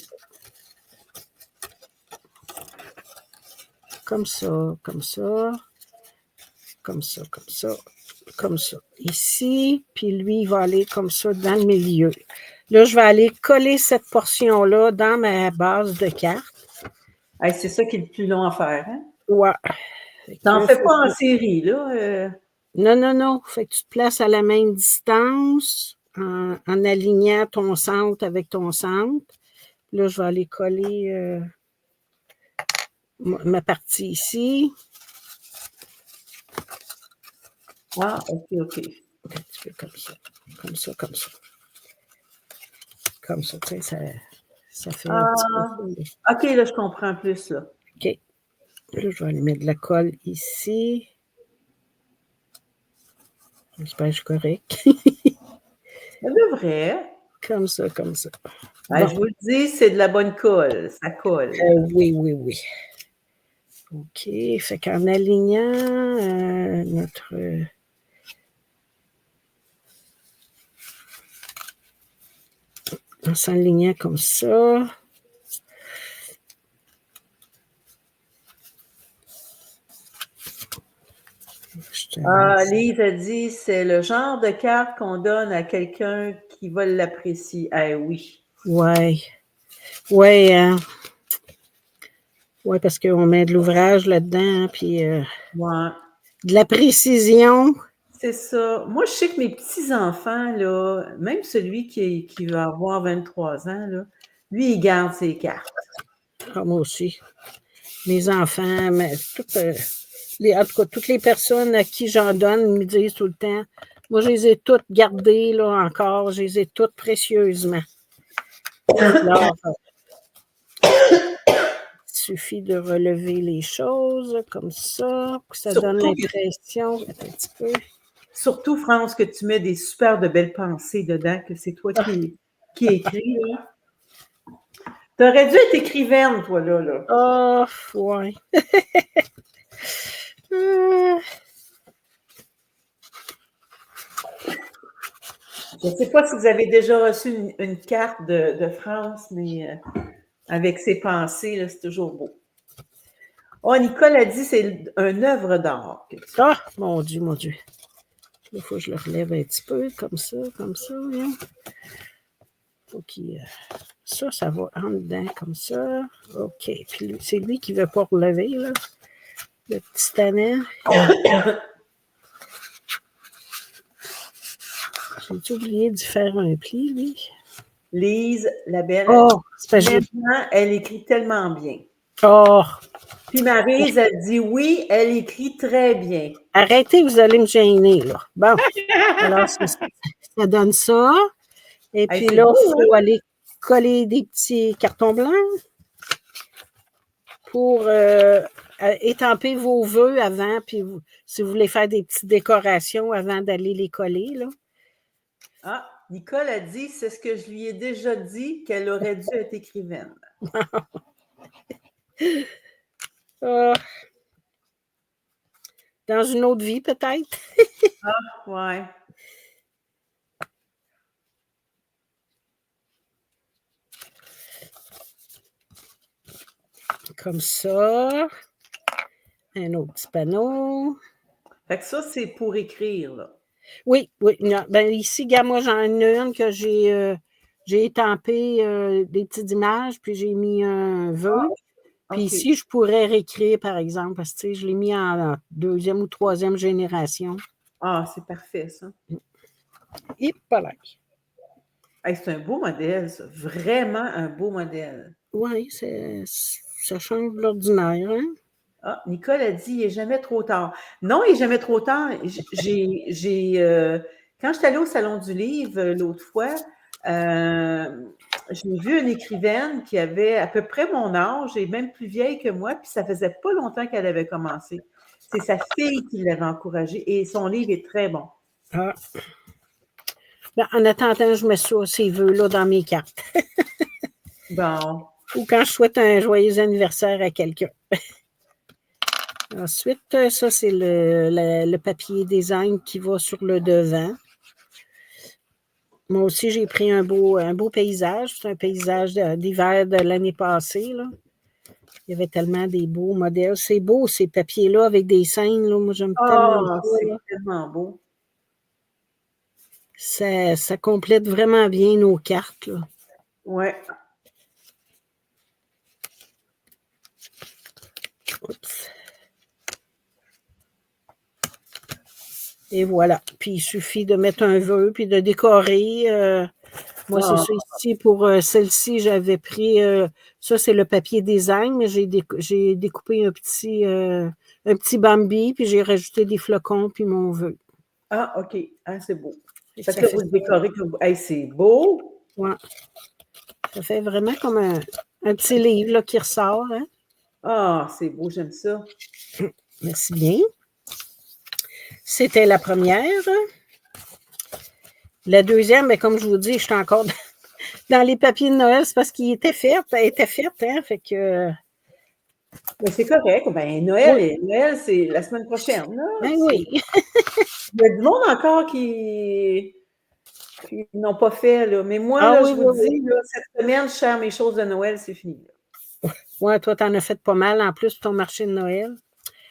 Comme ça, comme ça. Comme ça, comme ça, comme ça. Ici, puis lui, il va aller comme ça dans le milieu. Là, je vais aller coller cette portion-là dans ma base de carte. Hey, c'est ça qui est le plus long à faire, hein? Ouais. T'en fais pas en série, là? Non. Fait que tu te places à la même distance en alignant ton centre avec ton centre. Là, je vais aller coller ma partie ici. Ah, OK. Un petit peu comme ça. Comme ça, comme ça. Comme ça, tu sais, ça fait un petit peu. OK, là, je comprends plus, là. OK. Là, je vais aller mettre de la colle ici. J'espère que je suis correct. Ça devrait. Comme ça, comme ça. Ben, je vous le dis, c'est de la bonne colle. Ça colle. Oui. OK. Fait qu'en alignant notre... en s'alignant comme ça. Lise a dit, c'est le genre de carte qu'on donne à quelqu'un qui va l'apprécier. Eh oui. Oui, hein. Oui, parce qu'on met de l'ouvrage là-dedans, puis de la précision. C'est ça. Moi, je sais que mes petits-enfants, là, même celui qui va avoir 23 ans, là, lui, il garde ses cartes. Ah, moi aussi. Mes enfants, mais en tout cas, toutes les personnes à qui j'en donne me disent tout le temps, moi, je les ai toutes gardées, là, encore. Je les ai toutes précieusement. Alors, il suffit de relever les choses comme ça, pour que ça donne l'impression, un petit peu. Surtout, France, que tu mets des super de belles pensées dedans, que c'est toi qui écris, là. T'aurais dû être écrivaine, toi, là. Oh, ouais. Je ne sais pas si vous avez déjà reçu une carte de France, mais avec ses pensées, là, c'est toujours beau. Oh, Nicole a dit c'est une œuvre d'art. Ah, mon Dieu. Il faut que je le relève un petit peu, comme ça. Hein. OK. Ça va en dedans, comme ça. OK. Puis c'est lui qui ne veut pas relever, là. Le petit tannant. J'ai oublié de faire un pli, lui. Lise, la belle. Oh, c'est pas maintenant, elle écrit tellement bien. Oh! Puis Maryse, elle dit oui, elle écrit très bien. Arrêtez, vous allez me gêner, là. Bon. Alors, ça donne ça. Et puis là, il faut aller coller des petits cartons blancs pour étamper vos vœux avant, puis si vous voulez faire des petites décorations avant d'aller les coller, là. Ah, Nicole a dit, c'est ce que je lui ai déjà dit, qu'elle aurait dû être écrivaine. Dans une autre vie, peut-être. Ah, ouais. Comme ça. Un autre petit panneau. Fait que ça, c'est pour écrire, là. Oui, oui. Ben, ici, gars, moi, j'en ai une que j'ai étampé des petites images, puis j'ai mis un vœu. Puis OK. ici, je pourrais réécrire, par exemple, parce que je l'ai mis en deuxième ou troisième génération. Ah, c'est parfait, ça. Et voilà. Hey, c'est un beau modèle, ça. Vraiment un beau modèle. Oui, ça change de l'ordinaire, hein? Ah, Nicole a dit, il n'est jamais trop tard. Non, il n'est jamais trop tard. Quand je suis allée au Salon du Livre l'autre fois, j'ai vu une écrivaine qui avait à peu près mon âge et même plus vieille que moi, puis ça faisait pas longtemps qu'elle avait commencé. C'est sa fille qui l'avait encouragée et son livre est très bon. Ah. Ben, en attendant, je mets ça, ces vœux-là, dans mes cartes. Bon. Ou quand je souhaite un joyeux anniversaire à quelqu'un. Ensuite, ça, c'est le papier design qui va sur le devant. Moi aussi, j'ai pris un beau paysage. C'est un paysage d'hiver de l'année passée, là. Il y avait tellement des beaux modèles. C'est beau, ces papiers-là, avec des scènes. Là. Moi, j'aime tellement ça. C'est tellement beau. Ça complète vraiment bien nos cartes. Là. Ouais. Oups. Et voilà. Puis, il suffit de mettre un vœu, puis de décorer. Moi, c'est ça ici. Pour celle-ci, j'avais pris... ça, c'est le papier design, mais j'ai découpé un petit Bambi, puis j'ai rajouté des flocons, puis mon vœu. Ah, OK. Ah, c'est beau. Parce que vous décorez comme... Hey, c'est beau! Ouais. Ça fait vraiment comme un petit livre là, qui ressort. Hein? Ah, c'est beau, j'aime ça. Merci bien. C'était la première. La deuxième, bien, comme je vous dis, je suis encore dans les papiers de Noël, c'est parce qu'il était fait. Elle était faite, hein? Fait que... Mais c'est correct. Ben, Noël, c'est la semaine prochaine. Là. Ben oui. Il y a du monde encore qui n'ont pas fait. Là. Mais moi, là, je vous dis, là, cette semaine, je cherche mes choses de Noël, c'est fini. Oui, toi, tu en as fait pas mal en plus pour ton marché de Noël.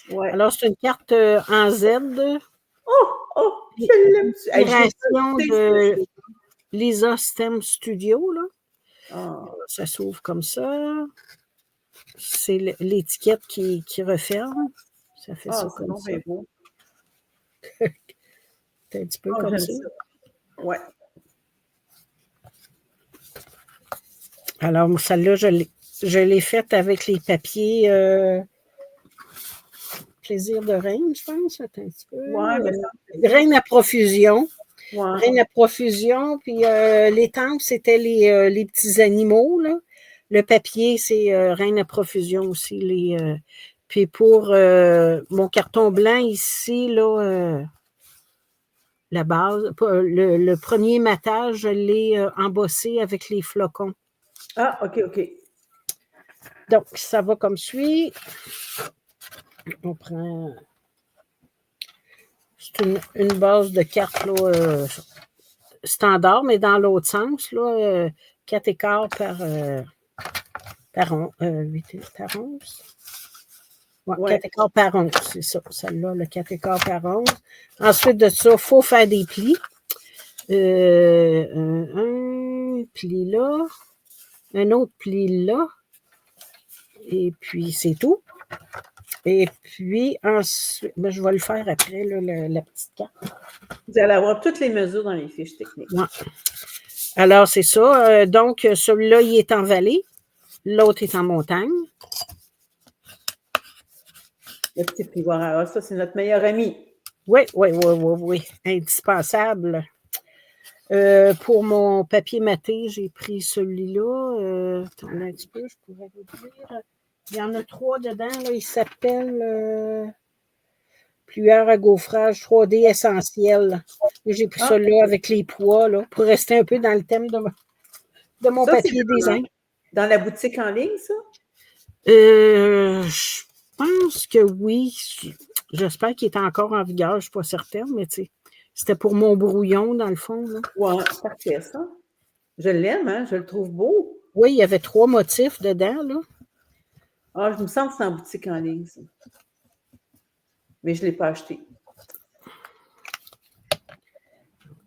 Ouais. Alors, c'est une carte en Z. Je l'aime. Inspiration de Lisa STEM Studio. Là. Ça s'ouvre comme ça. C'est l'étiquette qui referme. Ça fait ça comme ça. Beau. C'est un petit peu comme ça. Ouais. Alors, celle-là, je l'ai faite avec les papiers Plaisir de Reine, je pense. Attends un petit peu. Reine à profusion. Ouais. Reine à profusion. Puis l'étampe, c'était les petits animaux. Là. Le papier, c'est Reine à profusion aussi. Puis pour mon carton blanc ici, là, la base, le premier matage, je l'ai embossé avec les flocons. Ah, OK. Donc, ça va comme suit. On prend... C'est une base de cartes là, standard, mais dans l'autre sens, là, 4 écarts par 11. Ouais, 4 écarts par 11, c'est ça. Celle-là, le 4 écarts par 11. Ensuite de ça, il faut faire des plis. Un pli là. Un autre pli là. Et puis, c'est tout. Et puis, ensuite, ben, je vais le faire après, là, la petite carte. Vous allez avoir toutes les mesures dans les fiches techniques. Ouais. Alors, c'est ça. Donc, celui-là, il est en vallée. L'autre est en montagne. Le petit plioir à os, ça, c'est notre meilleur ami. Oui. Indispensable. Pour mon papier maté, j'ai pris celui-là. Attendez un petit peu, je pourrais vous dire. Il y en a 3 dedans. Là. Il s'appelle Plieur à gaufrage 3D essentiel. J'ai pris celui-là avec les poids là, pour rester un peu dans le thème de mon papier design. Dans la boutique en ligne, ça? Je pense que oui. J'espère qu'il est encore en vigueur. Je ne suis pas certaine, mais tu sais, c'était pour mon brouillon, dans le fond. Oui, parfait, ça. Je l'aime, hein? Je le trouve beau. Oui, il y avait 3 motifs dedans, là. Ah, je me sens que c'est en boutique en ligne, ça. mais je ne l'ai pas acheté.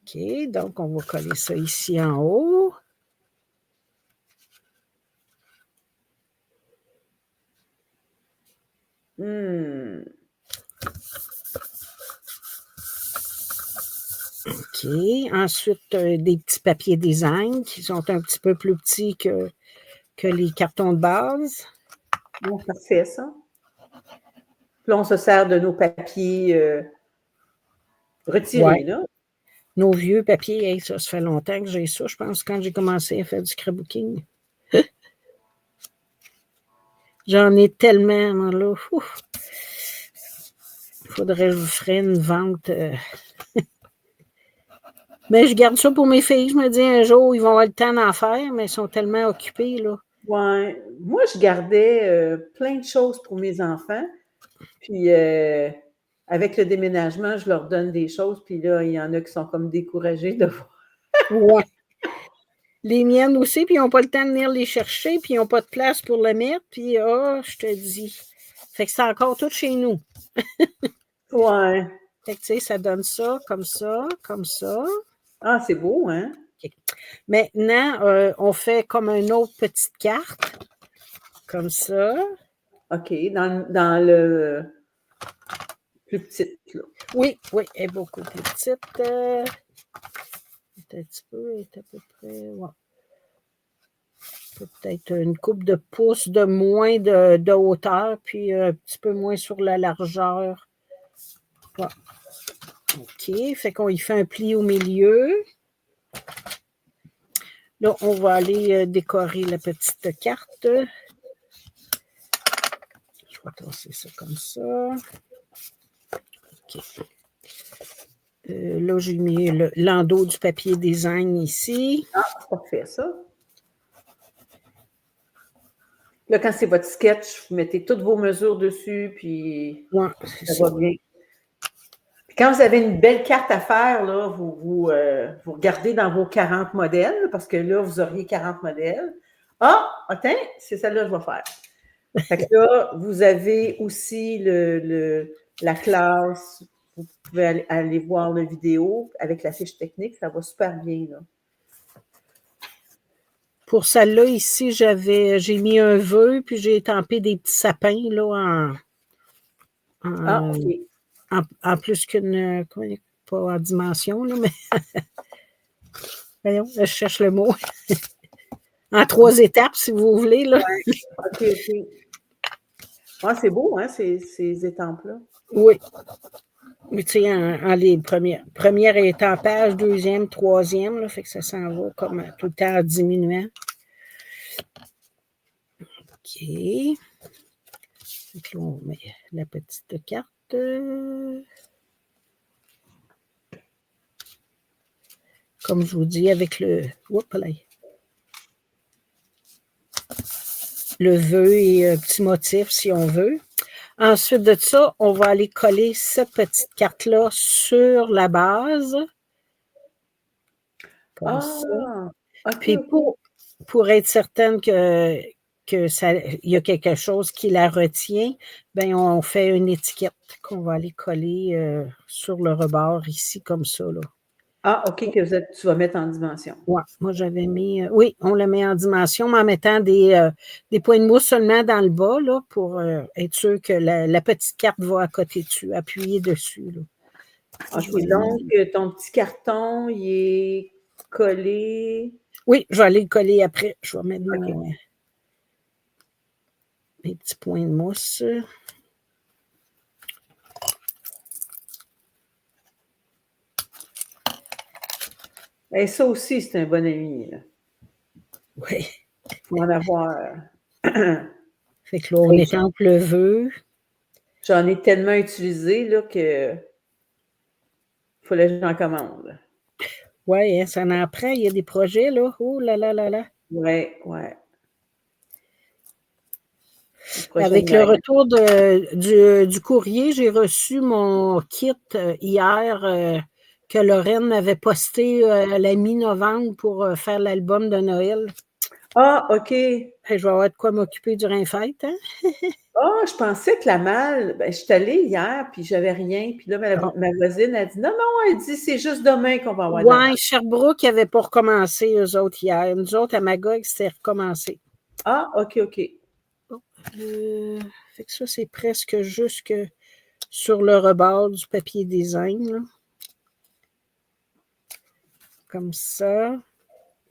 OK, donc on va coller ça ici en haut. OK. Ensuite, des petits papiers design qui sont un petit peu plus petits que les cartons de base. Bon, parfait, ça. Puis là, on se sert de nos papiers retirés, là. Nos vieux papiers, hey, ça fait longtemps que j'ai ça. Je pense quand j'ai commencé à faire du scrapbooking. J'en ai tellement, moi, là. Il faudrait que je vous ferais une vente. Mais je garde ça pour mes filles. Je me dis un jour, ils vont avoir le temps d'en faire, mais ils sont tellement occupés, là. Ouais. Moi, je gardais plein de choses pour mes enfants. Puis, avec le déménagement, je leur donne des choses. Puis là, il y en a qui sont comme découragés de voir. Ouais. Les miennes aussi, puis ils n'ont pas le temps de venir les chercher, puis ils n'ont pas de place pour le mettre. Puis, je te dis. Fait que c'est encore tout chez nous. Ouais. Fait que, tu sais, ça donne ça, comme ça, comme ça. Ah, c'est beau, hein? Okay. Maintenant, on fait comme une autre petite carte. Comme ça. OK. Dans le plus petit, là. Oui, elle est beaucoup plus petite. Un petit peu, elle est à peu près. Ouais. Peut-être une coupe de pouces de moins de hauteur, puis un petit peu moins sur la largeur. Ouais. OK, fait qu'on y fait un pli au milieu. Là, on va aller décorer la petite carte. Je vais tasser ça comme ça. OK. Là, j'ai mis l'endos du papier design ici. Ah, c'est parfait, ça. Là, quand c'est votre sketch, vous mettez toutes vos mesures dessus, puis ça va bien. Puis quand vous avez une belle carte à faire, là, vous regardez dans vos 40 modèles, parce que là, vous auriez 40 modèles. Ah, attends, c'est celle-là que je vais faire. Fait que là, vous avez aussi la classe. Vous pouvez aller voir la vidéo avec la fiche technique. Ça va super bien, là. Pour celle-là, ici, j'ai mis un vœu, puis j'ai estampé des petits sapins là, en plus qu'une. Pas en dimension, là, mais. Voyons, je cherche le mot. En 3 étapes, si vous voulez. Là. Ouais. OK. Ouais, c'est beau, hein, ces étampes-là. Oui. Mais tu sais, en les première étampage, deuxième, troisième, là, fait que ça s'en va comme tout le temps en diminuant. OK. Fait que là, on met la petite carte. Comme je vous dis, avec le vœu et un petit motif, si on veut. Ensuite de ça, on va aller coller cette petite carte-là sur la base. Comme ça. Okay, puis pour être certaine qu'il y a quelque chose qui la retient, ben on fait une étiquette qu'on va aller coller sur le rebord ici, comme ça. Là. Ah, OK, que tu vas mettre en dimension. Oui, moi j'avais mis. Oui, on le met en dimension, mais en mettant des points de mousse seulement dans le bas, là, pour être sûr que la petite carte va à côté dessus, appuyer dessus. Là. OK, donc ton petit carton, il est collé. Oui, je vais aller le coller après. Je vais mettre mes petits points de mousse. Et ça aussi, c'est un bon ami. Là. Oui. Il faut en avoir. Fait que là, on étampe le vœu. J'en ai tellement utilisé là, que il fallait que j'en commande. Oui, hein, ça en prend. Il y a des projets, là. Oh là là là là. Oui. Avec le retour du courrier, j'ai reçu mon kit hier que Lorraine m'avait posté à la mi-novembre pour faire l'album de Noël. Ah, OK. Je vais avoir de quoi m'occuper durant les fêtes. Hein? Ah, je pensais que la malle, je suis allée hier, puis j'avais rien. Puis là, ma voisine a dit, non, elle dit, c'est juste demain qu'on va avoir de la malle. Oui, Sherbrooke n'avait pas recommencé, eux autres, hier. Nous autres, à Magog, c'était recommencé. Ah, OK. Fait que ça, c'est presque jusque sur le rebord du papier design, là. Comme ça.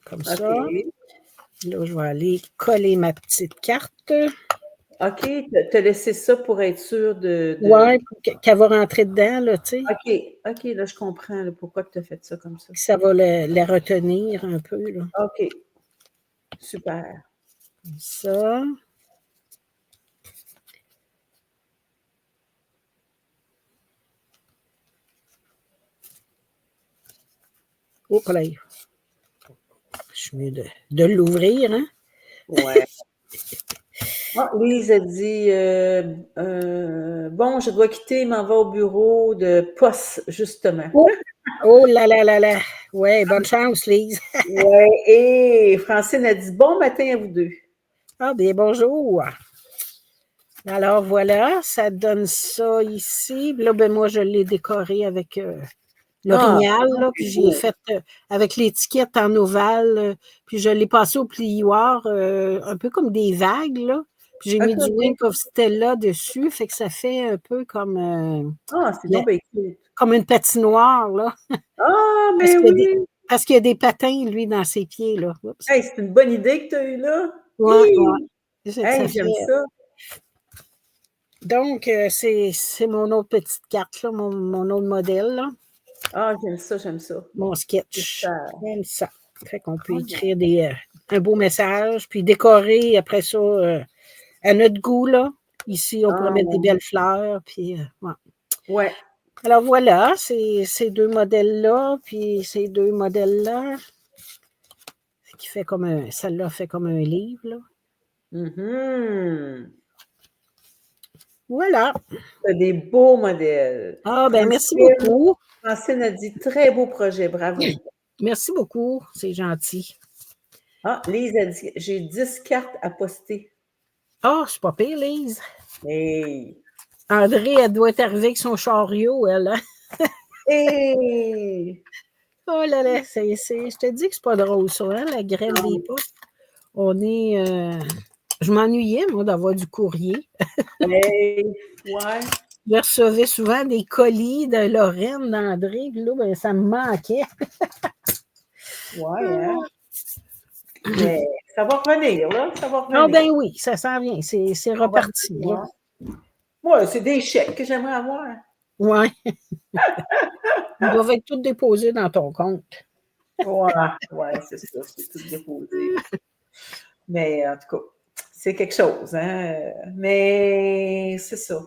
Comme ça. Là, je vais aller coller ma petite carte. OK, tu as laissé ça pour être sûr de... Oui, qu'elle va rentrer dedans, là, tu sais. OK, là, je comprends là, pourquoi tu as fait ça comme ça. Ça va la retenir un peu, là. OK, super. Comme ça. Oh, là. Je suis mieux de l'ouvrir, hein? Ouais. Lise a dit bon, je dois quitter, m'en va au bureau de poste, justement. Oh là là là là. Ouais, bonne chance, Lise. Ouais, et Francine a dit bon matin à vous deux. Ah, bien, bonjour. Alors, voilà, ça donne ça ici. Là, moi, je l'ai décoré avec l'orignal, là, puis j'ai fait avec l'étiquette en ovale, puis je l'ai passé au plioir, un peu comme des vagues, là. Puis j'ai mis du Wink of Stella dessus, fait que ça fait un peu comme... c'est donc bien cute. Comme une patinoire, là. Ah, mais oui! Parce qu'il y a des patins, lui, dans ses pieds, là. Hey, c'est une bonne idée que tu as eue, là. Oui. Hey, j'aime ça. Donc, c'est mon autre petite carte, là, mon autre modèle, là. Ah, j'aime ça. Mon sketch. J'aime ça. Fait qu'on peut écrire un beau message, puis décorer après ça à notre goût, là. Ici, on pourrait mettre des belles fleurs, puis ouais. Alors voilà, ces deux modèles-là, puis ces deux modèles-là, qui fait comme celle-là fait comme un livre, là. Voilà. C'est des beaux modèles. Ah, ben merci beaucoup. Francine a dit très beau projet, bravo. Merci beaucoup, c'est gentil. Ah, Lise a dit j'ai 10 cartes à poster. Ah, c'est pas pire, Lise. Hey! André, elle doit être arrivée avec son chariot, elle. Hein? Hey! Oh là là, je te dis que c'est pas drôle, ça, hein, la grève des postes. On est... Je m'ennuyais, moi, d'avoir du courrier. Hey! Ouais. Je recevais souvent des colis de Lorraine, d'André, puis là, ben, ça me manquait. Ouais, hein? Mais ça va revenir, là. Ça va revenir. Ah, ben oui, ça s'en vient. C'est reparti. Ouais, c'est des chèques que j'aimerais avoir. Oui. Ils doivent être tous déposés dans ton compte. Ouais, c'est ça. C'est tout déposé. Mais en tout cas, c'est quelque chose, hein? Mais c'est ça.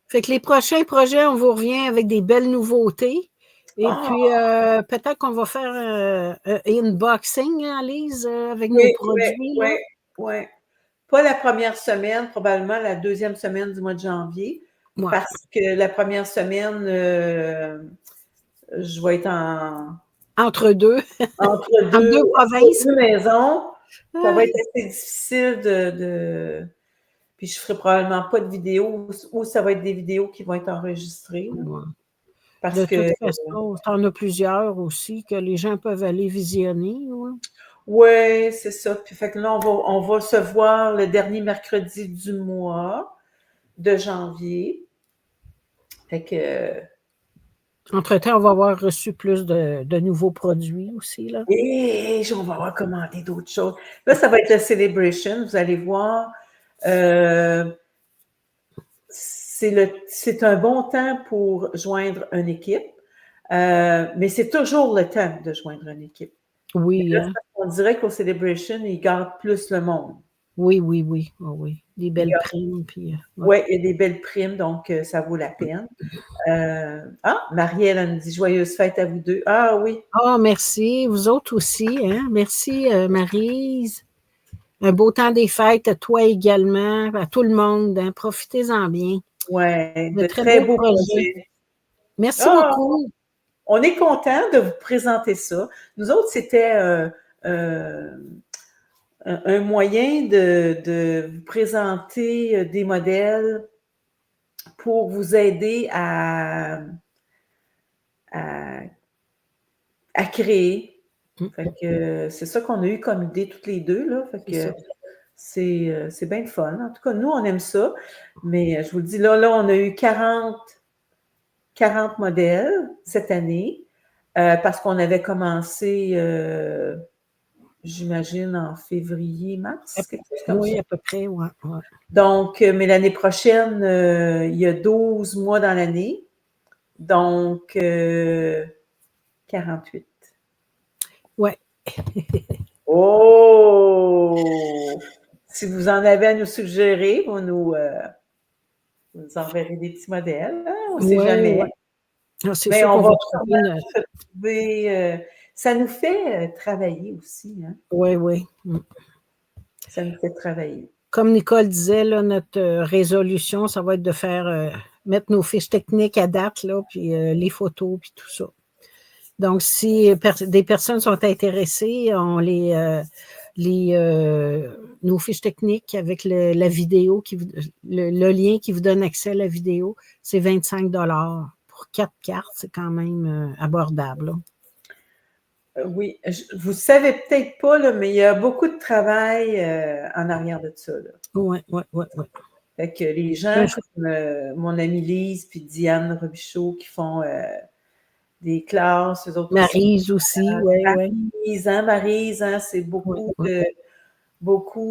Fait que les prochains projets, on vous revient avec des belles nouveautés. Et puis, peut-être qu'on va faire un unboxing, hein, Lise, avec nos produits. Oui. Pas la première semaine, probablement la deuxième semaine du mois de janvier. Ouais. Parce que la première semaine, je vais être entre deux. Entre deux provinces. Deux maisons. Ça va être assez difficile de... Puis je ne ferai probablement pas de vidéos ou ça va être des vidéos qui vont être enregistrées. Ouais. Parce de toute façon, tu en as plusieurs aussi que les gens peuvent aller visionner. Ouais. Oui, c'est ça. Puis fait que là, on va se voir le dernier mercredi du mois de janvier. Fait que... Entre-temps, on va avoir reçu plus de nouveaux produits aussi. Là. Et on va avoir commandé d'autres choses. Là, ça va être la Celebration. Vous allez voir. C'est un bon temps pour joindre une équipe. Mais c'est toujours le temps de joindre une équipe. Oui. Là, on dirait qu'au Celebration, ils gardent plus le monde. Oui. Oh, oui. Des belles primes. Oui, il y a des belles primes, donc ça vaut la peine. Marielle, elle me dit joyeuse fête à vous deux. Ah oui. Ah, merci. Vous autres aussi. Hein? Merci, Maryse. Un beau temps des fêtes à toi également, à tout le monde. Hein? Profitez-en bien. Oui, de très beaux projets. Merci beaucoup. On est content de vous présenter ça. Nous autres, c'était un moyen de vous présenter des modèles pour vous aider à créer. Fait que c'est ça qu'on a eu comme idée toutes les deux, là. Fait que c'est bien le fun. En tout cas, nous, on aime ça. Mais je vous le dis, là, on a eu 40 modèles cette année parce qu'on avait commencé, j'imagine, en février, mars, quelque chose comme ça. Oui, à peu près, oui. Ouais. Donc, mais l'année prochaine, il y a 12 mois dans l'année. Donc, 48. Ouais. Oh! Si vous en avez à nous suggérer, vous nous enverrez des petits modèles. Hein? On ne sait jamais. Ouais. C'est mais sûr on qu'on va va trouver se trouver. Ça nous fait travailler aussi. Hein? Oui, oui. Ça nous fait travailler. Comme Nicole disait, là, notre résolution, ça va être de faire mettre nos fiches techniques à date, là, puis les photos, puis tout ça. Donc, si des personnes sont intéressées, on nos fiches techniques avec la vidéo, le lien qui vous donne accès à la vidéo, c'est 25 $ pour 4 cartes. C'est quand même abordable. Oui, vous ne savez peut-être pas, là, mais il y a beaucoup de travail en arrière de ça. Oui. Fait que les gens comme mon amie Lise puis Diane Robichaud qui font des classes, eux autres Maryse aussi, oui. Maryse, hein, c'est beaucoup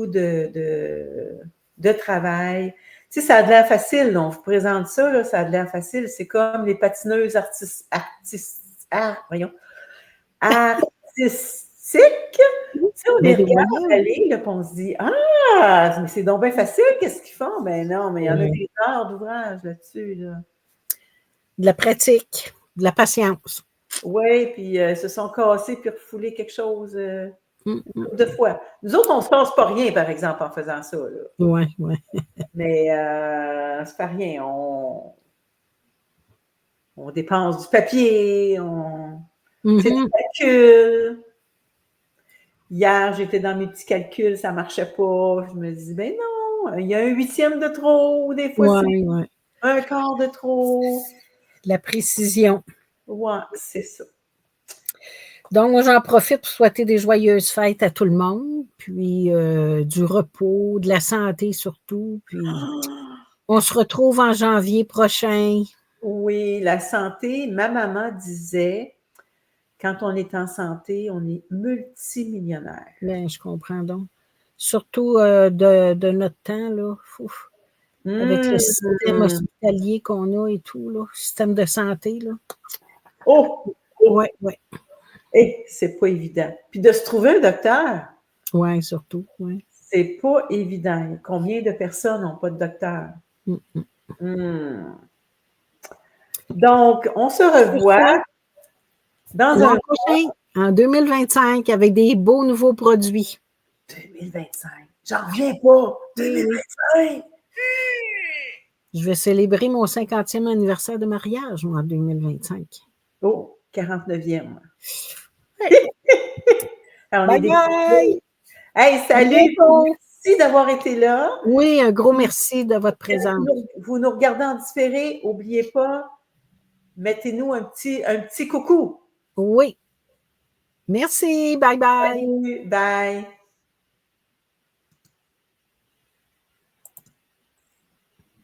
de travail. Tu sais, ça a de l'air facile, là, on vous présente ça, là, ça a de l'air facile. C'est comme les patineuses artistiques. Tu sais, on les regarde aller, là, puis on se dit « Ah, mais c'est donc bien facile, qu'est-ce qu'ils font? » Ben non, mais il y en a des heures d'ouvrage là-dessus. Là. De la pratique, de la patience. Oui, puis se sont cassés puis refoulés quelque chose deux fois. Nous autres, on ne se casse pas rien, par exemple, en faisant ça. Oui. Mais c'est pas rien. On dépense du papier, on fait des calculs. Hier, j'étais dans mes petits calculs, ça ne marchait pas. Je me dis, ben non, il y a un 8e de trop, des fois c'est un quart de trop. La précision. Oui, c'est ça. Donc, moi, j'en profite pour souhaiter des joyeuses fêtes à tout le monde, puis du repos, de la santé surtout, puis on se retrouve en janvier prochain. Oui, la santé, ma maman disait, quand on est en santé, on est multimillionnaire. Bien, je comprends donc. Surtout de notre temps, là, avec le système hospitalier qu'on a et tout, là, système de santé, là. Oui. Et c'est pas évident. Puis de se trouver un docteur. Oui, surtout, oui. C'est pas évident. Combien de personnes n'ont pas de docteur? Donc, on se revoit dans un prochain, en 2025, avec des beaux nouveaux produits. 2025. J'en reviens pas. 2025. Je vais célébrer mon 50e anniversaire de mariage, moi, en 2025. Oh, 49e. Bye bye! Hey, salut! Merci d'avoir été là. Oui, un gros merci de votre présence. Vous nous regardez en différé, n'oubliez pas, mettez-nous un petit coucou. Oui. Merci. Bye bye. Salut, bye.